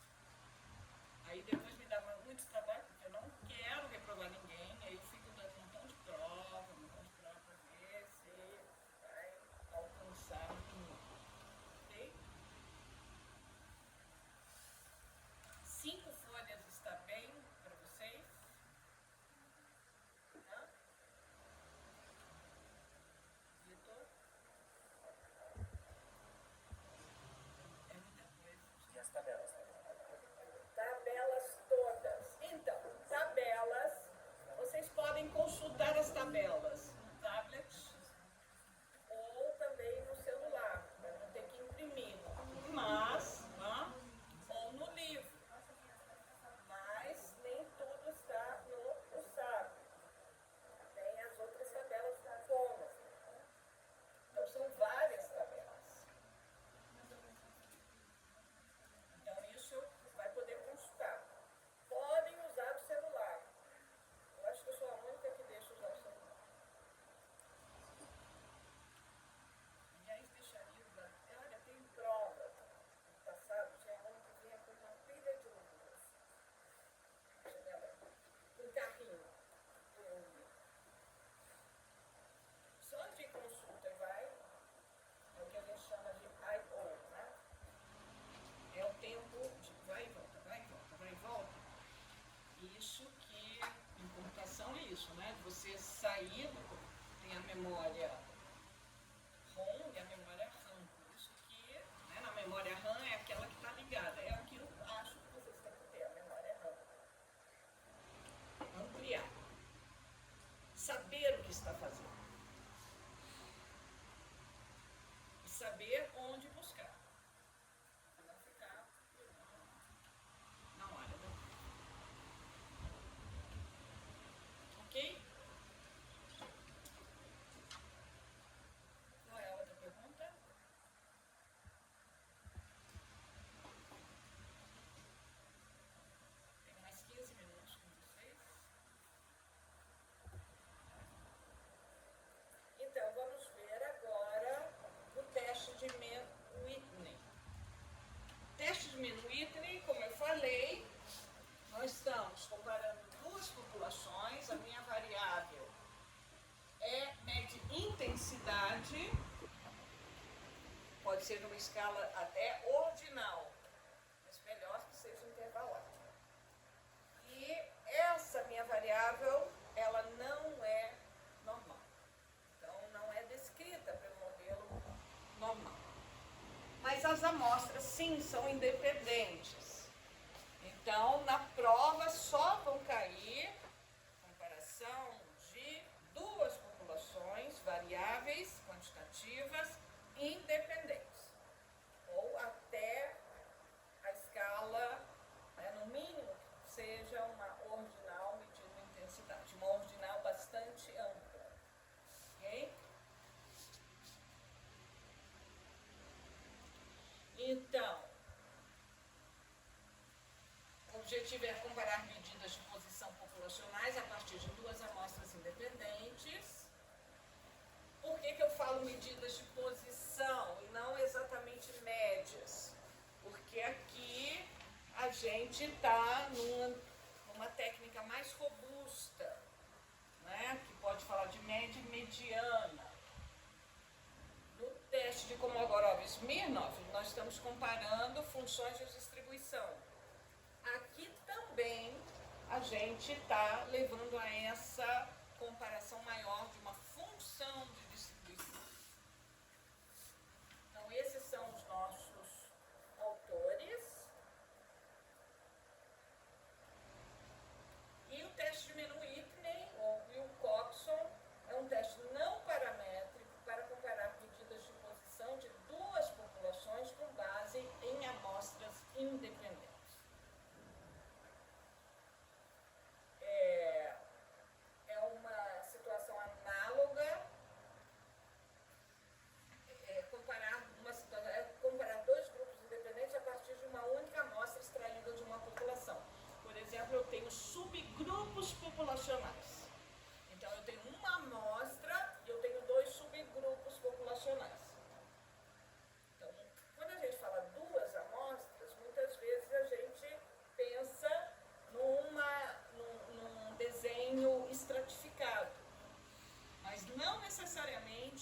Speaker 1: Aí depois me dá muito trabalho, porque eu não quero reprovar ninguém, aí eu fico dando um montão de prova para ver se vai alcançar um. Ok? 5 folhas está bem para vocês? Hã? Vitor? É muita coisa.
Speaker 4: E as tabelas também.
Speaker 2: Tabelas todas. Então, tabelas, vocês podem consultar as tabelas no tablet ou também no celular, para não ter que imprimir. Mas, ou no livro. Mas nem tudo está no SAB. Tem as outras tabelas da Fono. Então, são várias tabelas. Então, isso vai poder consultar. Podem usar o celular. Eu acho que eu sou a única que deixa usar o celular. E aí, deixaria usar. Olha, tem prova. No passado, tinha um que vinha com uma pilha de luvas. Um carrinho. Só de consulta vai. É o que a gente chama de I/O, né? É o tempo de vai e volta, vai e volta, vai e volta. Isso que, em computação, é isso, né? Você sair, tem a memória ROM e a memória RAM. Por isso que, né, na memória RAM é aquela que está ligada. É o que eu acho que vocês têm que ter, a memória RAM. Ampliar. Saber o que está fazendo. E saber onde buscar. Para não ficar na hora, né? Ok? Qual é a outra pergunta? Tenho mais 15 minutos com vocês. Então, vamos ver agora o teste de Mann-Whitney. Teste de Mann-Whitney, como eu falei, nós estamos comparando duas populações. A minha variável mede intensidade, pode ser numa escala até ordinal, mas melhor que seja intervalada. E essa minha variável, ela não é normal. Então, não é descrita pelo modelo normal. Mas as amostras, sim, são independentes. Então, na prova só vão cair comparação de duas populações variáveis quantitativas independentes. Ou até a escala, né, no mínimo, seja uma ordinal medindo intensidade. Uma ordinal bastante ampla. Ok? Então, o objetivo é comparar medidas de posição populacionais a partir de duas amostras independentes. Por que eu falo medidas de posição e não exatamente médias? Porque aqui a gente está numa técnica mais robusta, né? Que pode falar de média e mediana. No teste de Kolmogorov-Smirnov, nós estamos comparando funções de distribuição. Aqui também a gente está levando a essa comparação maior de uma função de distribuição. Então, esses são os nossos autores. E o teste de Mann-Whitney, ou Will Coxon,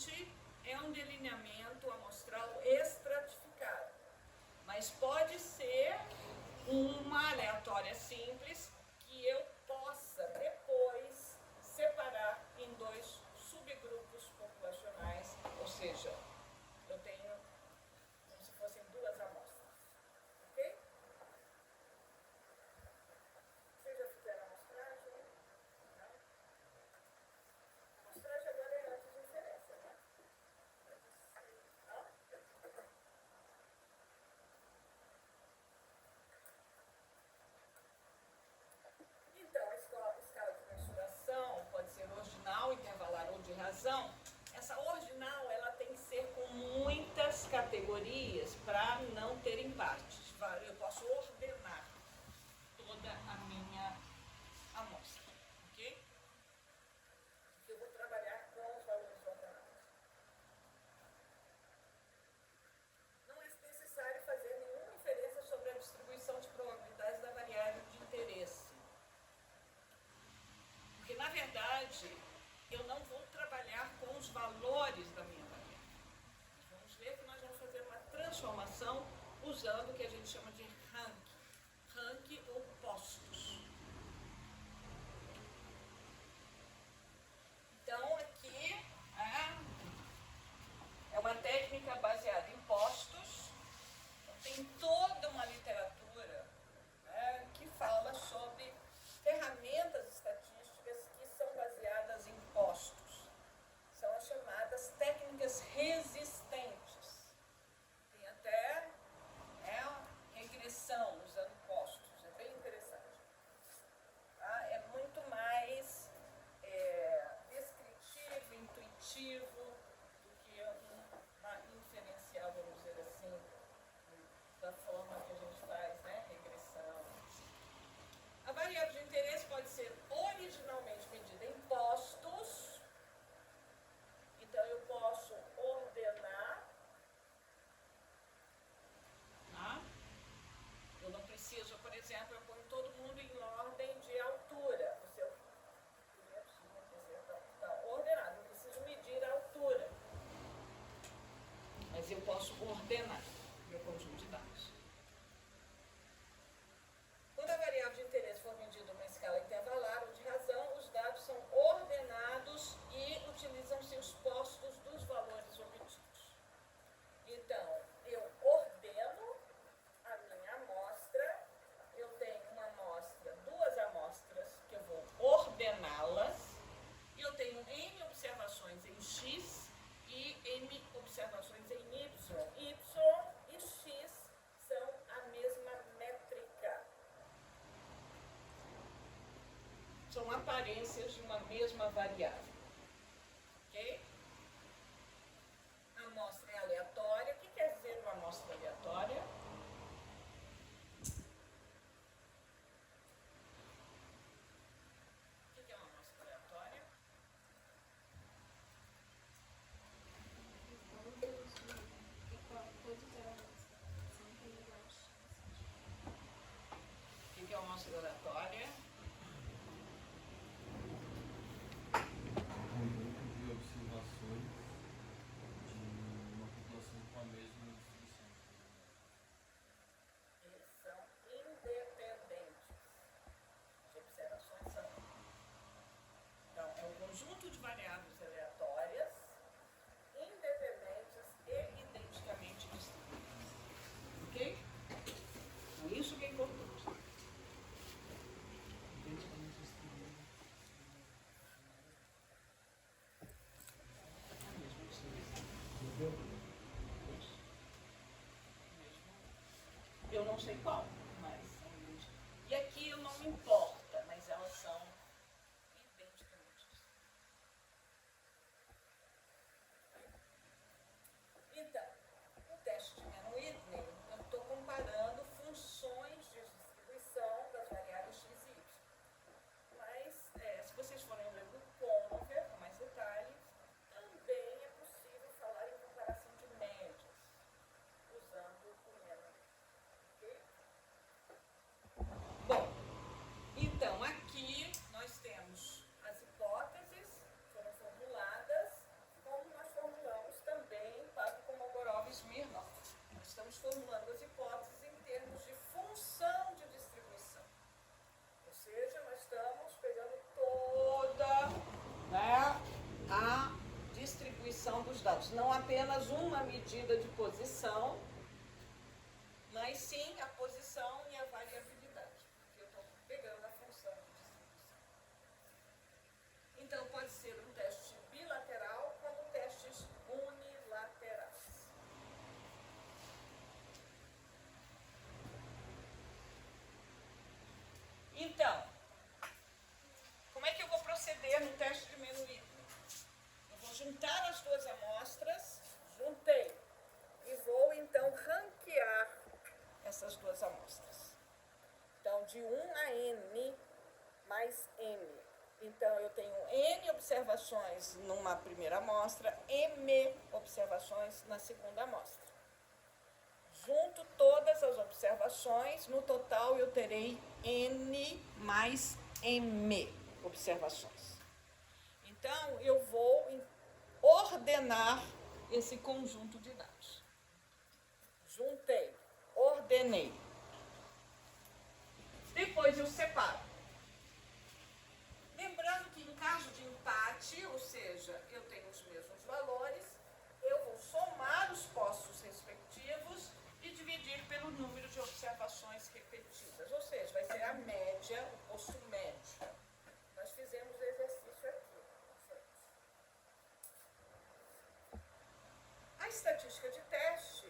Speaker 2: Normalmente é um delineamento amostral estratificado, mas pode ser uma aleatória simples que eu possa depois separar em dois subgrupos populacionais, ou seja, eu tenho como se fossem duas amostras, ok? Vocês já fizeram amostragem? Não? Amostragem agora é antes de inferência, né? Não? Então, a escala de mensuração pode ser ordinal, intervalar ou de razão. Essa ordinal ela tem que ser com muitas categorias para não ter empates. Eu posso ordenar toda a minha amostra, ok? Eu vou trabalhar com os valores ordenados. Não é necessário fazer nenhuma inferência sobre a distribuição de probabilidades da variável de interesse. Porque, na verdade, eu não vou trabalhar com os valores da minha variável. Vamos ver que nós vamos fazer uma transformação usando o que a gente chama de rank ou postos. Então, aqui é uma técnica baseada em postos. Tem toda uma literatura que fala sobre ferramentas estatísticas que são baseadas em postos. São as chamadas técnicas resistentes. Tem até regressão usando postos. É bem interessante. Tá? É muito mais descritivo, intuitivo do que uma inferencial, vamos dizer assim, da forma que a gente faz, né? Regressão. A variável de interesse pode ser originalmente medida em postos. Então, eu posso ordenar. Eu não preciso, por exemplo, eu ponho todo mundo em ordem de altura. O seu está ordenado, eu preciso medir a altura. Mas eu posso ordenar meu conjunto de dados. Quando a variável de interesse for medida numa escala intervalar ou de razão, os dados são ordenados e utilizam-se os postos dos valores obtidos. Então, eu ordeno a minha amostra, eu tenho uma amostra, duas amostras que eu vou ordená-las, e eu tenho N observações em X e N observações em Y. Y e X são a mesma métrica. São aparências de uma mesma variável. Ok? A amostra é aleatória. O que quer dizer uma amostra aleatória? O que é uma amostra aleatória? O que é uma amostra aleatória?
Speaker 4: Conjunto de observações de uma população com a mesma distribuição.
Speaker 2: Eles são independentes. As observações são. Então, é um conjunto de variáveis aleatórias, independentes e identicamente distribuídas. Ok? Então, isso que é importante. Eu não sei qual, mas são idênticas. E aqui eu não importa, mas elas são idênticamente. Então, o teste de Mann-Whitney, eu estou comparando funções de distribuição das variáveis x e y. Mas, se vocês forem ler do Conover, com mais detalhes, também é possível falar em comparação de médias, usando o Mann. Ok? não apenas uma medida de posição, mas sim a posição e a variabilidade, porque eu estou pegando a função de distribuição. Então, pode ser um teste bilateral como testes unilaterais. Então, como é que eu vou proceder no teste de menuíno? Eu vou juntar as duas amostras, juntei, e vou então ranquear essas duas amostras. Então, de 1 a N mais M. Então, eu tenho N observações numa primeira amostra, M observações na segunda amostra. Junto todas as observações, no total eu terei N mais M observações. Então, eu vou ordenar esse conjunto de dados. Juntei, ordenei. Depois eu separo. Lembrando que em caso de empate, ou seja, eu tenho os mesmos valores, eu vou somar os postos respectivos e dividir pelo número de observações repetidas. Ou seja, vai ser a média, o posto médio. Nós fizemos o exercício aqui. A estatística de teste,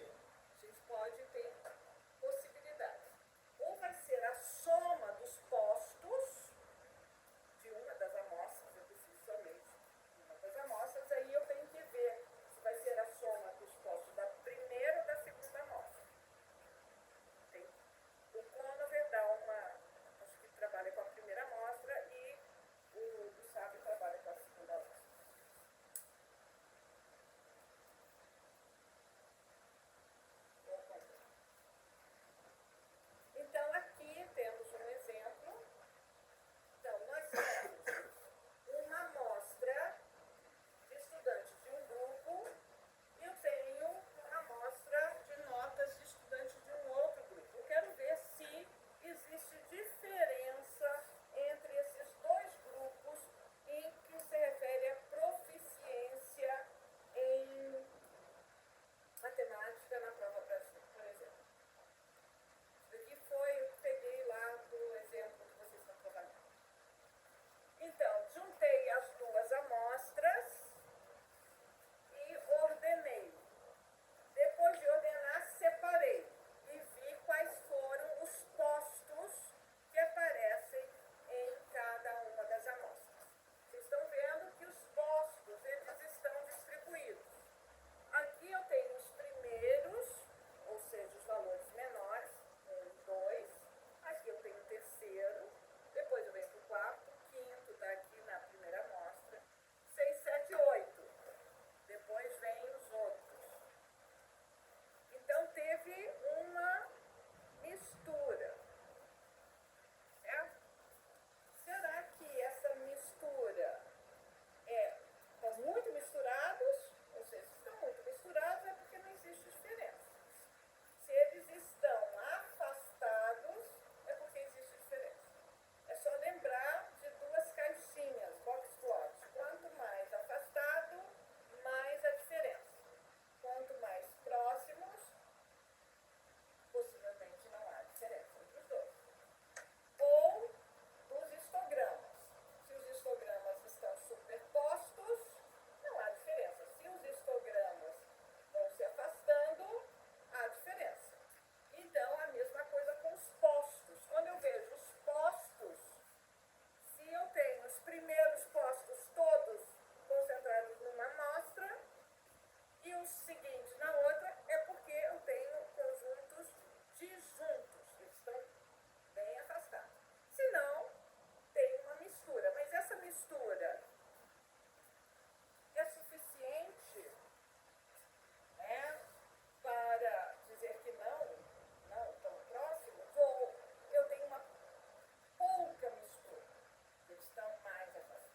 Speaker 2: a gente pode ter possibilidades. Ou vai ser a soma dos postos de uma das amostras, eu preciso somente de uma das amostras, aí eu tenho que ver se vai ser a soma dos postos da primeira ou da segunda amostra. O Conover dá uma, acho que trabalha com a primeira amostra e o Sabe trabalha com a segunda amostra. Então, aqui temos um exemplo. Então, nós temos uma amostra de estudantes de um grupo e eu tenho uma amostra de notas de estudantes de um outro grupo. Eu quero ver se existe diferença entre esses dois grupos em que se refere à proficiência em matemática na prova brasileira, por exemplo. Isso daqui foi, eu peguei lá do exemplo que vocês estão trabalhando. Então, juntei as duas amostras e ordenei. Depois de ordenar, separei e vi quais foram os postos que aparecem em cada uma das amostras. Vocês estão vendo que os postos, eles estão distribuídos. Aqui eu tenho os primeiros, ou seja, os valores menores, 1, 2. Aqui eu tenho o terceiro, depois eu venho para o quarto, o quinto está aqui na primeira amostra, 6, 7, 8. Depois vem os outros. Então teve uma mistura. Certo? Será que essa mistura estão muito misturados? Ou seja, se estão muito misturados é porque não existe diferença. Se eles estão afastados, é porque existe diferença. É só lembrar de duas caixinhas, box plot. Quanto mais afastado, mais a diferença. Quanto mais próximos, possivelmente não há diferença entre os dois. Ou dos histogramas. Se os histogramas estão superpostos, não há diferença. Se os histogramas vão se afastando, há diferença. Então, a mesma coisa com os postos. Quando eu vejo os postos, se eu tenho os primeiros postos todos concentrados numa amostra e os seguintes na outra, é porque eu tenho conjuntos disjuntos. Eles estão bem afastados. Se não, tem uma mistura. Mas essa mistura é suficiente, né, para dizer que não tão próximos, ou eu tenho uma pouca mistura. Eles estão mais afastados.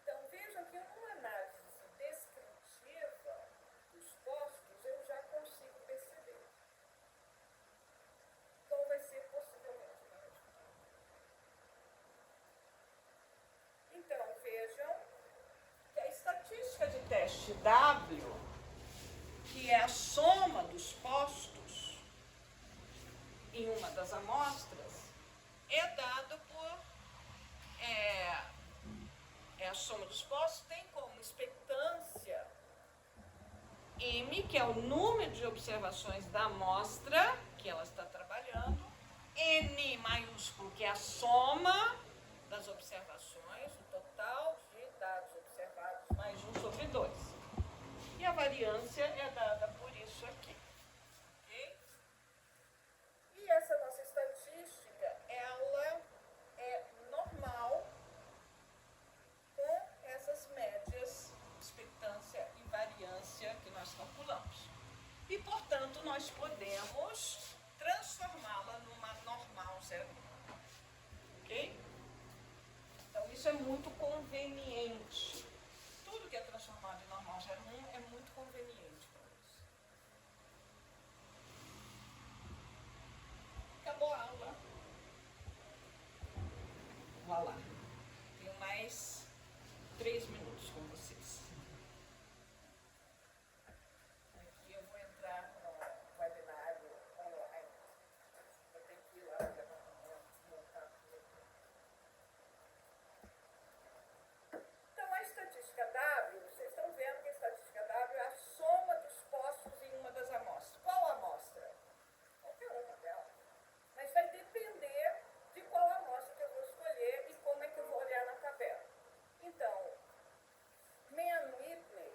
Speaker 2: Então, vejam que numa análise descritiva dos postos, eu já consigo perceber qual vai ser possivelmente o resultado. Então, vejam que a estatística de teste W
Speaker 1: que é a soma dos postos em uma das amostras, é dado por... a soma dos postos tem como expectância M, que é o número de observações da amostra que ela está trabalhando, N maiúsculo, que é a soma das observações, o total de dados observados mais 1 sobre 2. E a variância é dada por isso aqui. Ok?
Speaker 2: E essa nossa estatística, ela é normal com essas médias,
Speaker 1: Expectância e variância que nós calculamos. E, portanto, nós podemos transformá-la numa normal 0,1. Ok? Então, isso é muito conveniente. Tudo que é transformado em normal 0,1 é muito conveniente para isso. Acabou a aula. Vá lá. Tenho mais 3 minutos com vocês.
Speaker 2: aqui eu vou entrar no webinário online. Eu tenho que ir lá montar tudo. Então, a estatística W, vocês estão vendo que a estatística W é a soma dos postos em uma das amostras. Qual amostra? Qualquer uma delas. Mas vai depender de qual amostra que eu vou escolher e como é que eu vou olhar na tabela. Então, Mann, Whitney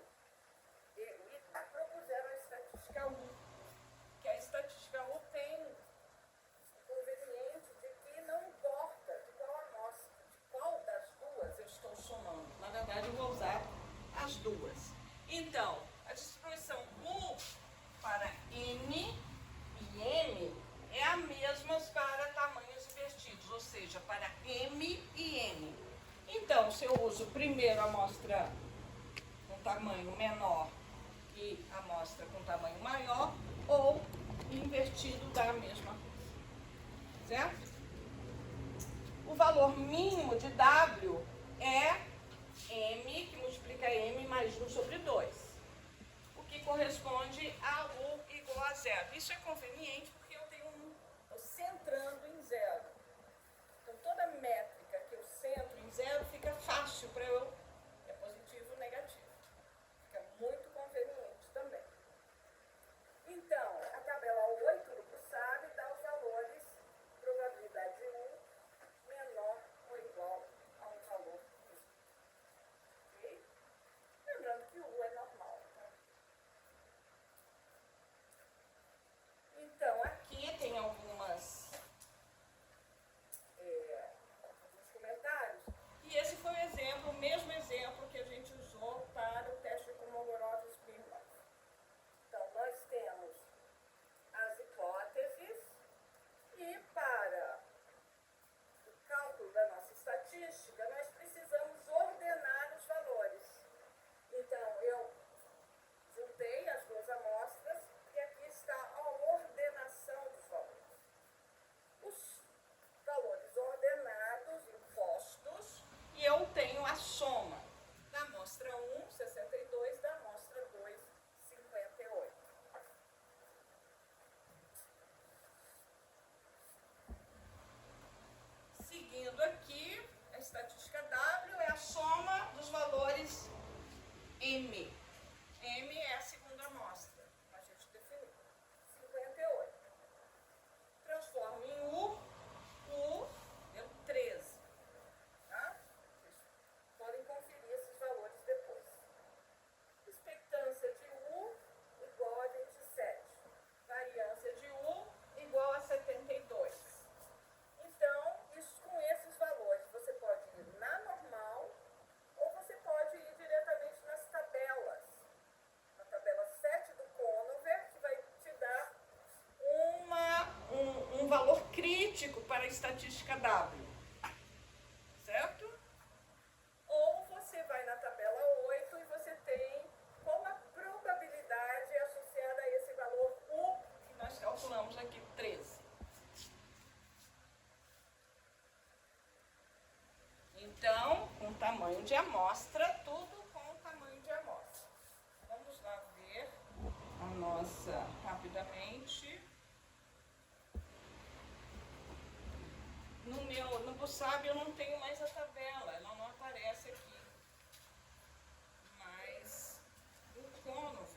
Speaker 2: e Whitney propuseram a estatística U, que a estatística U tem o conveniente de que não importa de qual amostra, de qual das duas
Speaker 1: Eu estou somando. Na verdade, eu vou usar as duas. Então, a distribuição U para N e M é a mesma para tamanhos invertidos, ou seja, para M e N. Então, se eu uso primeiro a amostra com tamanho menor e a amostra com tamanho maior, ou invertido dá a mesma coisa. Certo? O valor mínimo de W é M, que multiplica M mais 1 sobre 2, o que corresponde a U igual a 0. Isso é conveniente porque eu tenho
Speaker 2: estou centrando em zero. Então, toda métrica que eu centro em zero fica fácil para eu. É positivo ou negativo. Fica muito conveniente também. Então, a tabela 8 do Cursab dá os valores, probabilidade 1 menor ou igual a um valor. Ok? Lembrando que o U é normal. Tá? Então,
Speaker 1: aqui tem alguns
Speaker 2: comentários.
Speaker 1: E esse foi o mesmo exemplo que a gente usou
Speaker 2: Para o teste com Kolmogorov-Smirnov. Então, nós temos as hipóteses e para o cálculo da nossa estatística, nós precisamos ordenar os valores. Então, eu juntei as duas amostras e aqui está a ordenação dos valores. Os valores ordenados, impostos,
Speaker 1: e eu tenho a soma.
Speaker 2: da amostra 1, 62, da amostra 2, 58.
Speaker 1: Seguindo aqui, a estatística W é a soma dos valores M. M é a segunda amostra, a gente definiu.
Speaker 2: 58.
Speaker 1: Transformo em U, U deu 13.
Speaker 2: Tá? Vocês podem conferir esses valores depois. Expectância de U igual a 27.
Speaker 1: Variância de U igual a 72.
Speaker 2: Então, com esses valores, você pode ir na normal ou você pode ir diretamente nas tabelas. Na tabela 7 do Conover, que vai te dar
Speaker 1: Um valor crítico para a estatística W. Certo?
Speaker 2: ou você vai na tabela 8 e você tem qual a probabilidade associada a esse valor U.
Speaker 1: Que nós calculamos aqui 13. Então, com tamanho de amostra, tudo com tamanho de amostra. Vamos lá ver a sabe, eu não tenho mais a tabela, ela não aparece aqui. Mas o Conover,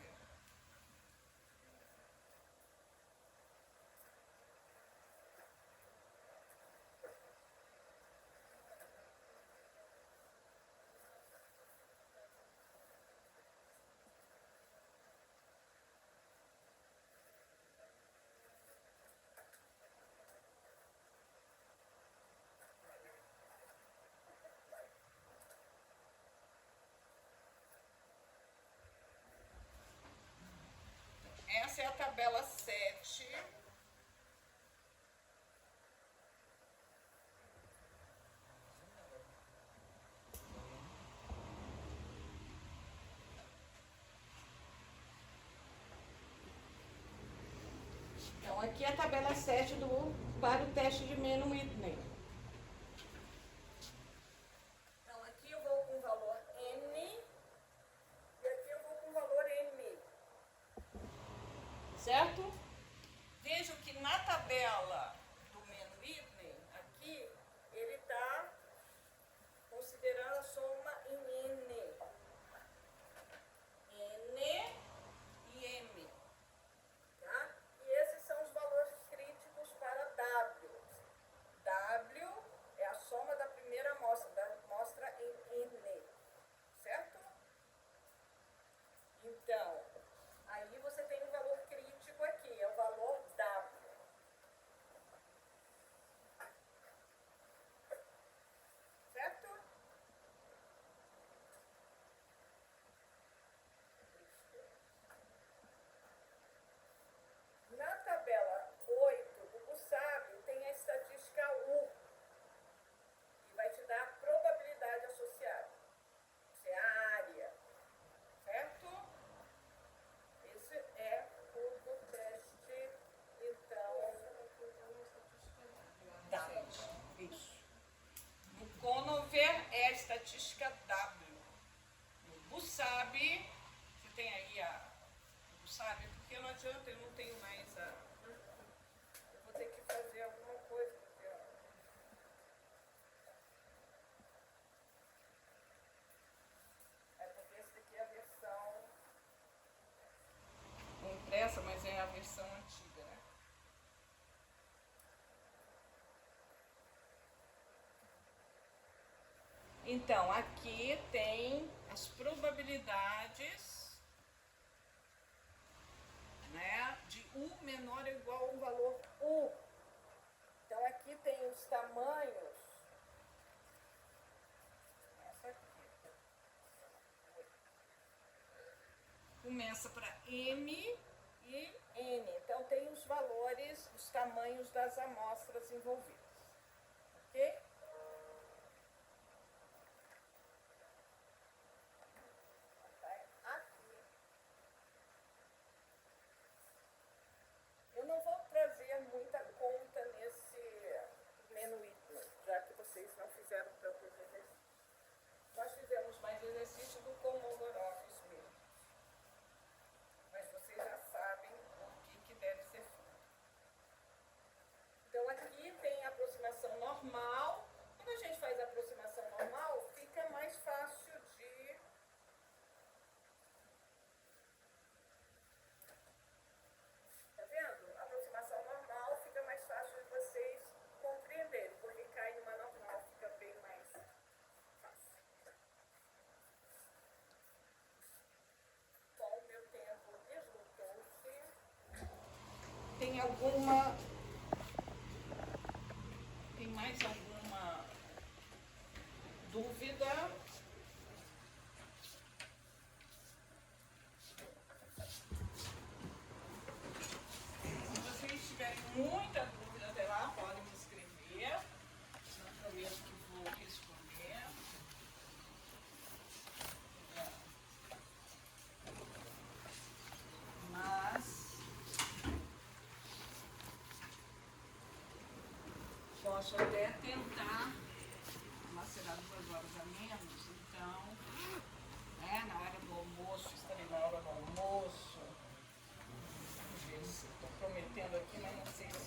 Speaker 1: essa é a tabela 7. Então, aqui é a tabela 7 para o teste de Mann-Whitney.
Speaker 2: Então, aqui eu vou com o valor N e aqui eu vou com o valor M.
Speaker 1: Certo? Vejo que na tabela do Mann-Whitney, aqui, ele está considerando a soma em N. N e M. Tá? E esses são os valores críticos para W. W é a soma da primeira amostra, da amostra em N. Certo? Então, aí você tem um valor crítico aqui, é o valor W. Certo? Na tabela 8 do Bussab tem a estatística U, que vai te dar a probabilidade associada. Isso é a área. Certo? Esse é o do teste, então, W. Isso. No Conover é a estatística W. No Bussab, você tem aí a Bussab, porque não adianta, eu não tenho mais a... Eu vou ter que fazer alguma coisa, porque... É porque essa daqui é a versão... É impressa, mas é a versão antiga, né? Então, aqui tem as probabilidades, né, de U menor ou igual a um valor U. Então, aqui tem os tamanhos. Essa aqui. Começa para M e N. Então, tem os valores, os tamanhos das amostras envolvidas. Ok? Aqui. Eu não vou trazer muita conta nesse Mann-Whitney, já que vocês não fizeram tantos exercícios. Nós fizemos mais exercício do Kolmogorov mesmo. Mas vocês já sabem o que deve ser feito. Então aqui tem a aproximação normal. Quando a gente faz a aproximação normal, fica mais fácil de... Tá vendo? A aproximação normal fica mais fácil de vocês compreenderem, porque cai numa normal, fica bem mais fácil. Bom, meu tempo esgotou-se. Tem alguma... Tem mais alguma dúvida? Se vocês tiverem muita dúvida até lá, podem me escrever. Não prometo que vou responder. Mas posso até tentar, mas será 2 horas a menos, então, né, na hora do almoço, estarei na hora do almoço. Estou prometendo aqui, mas não sei se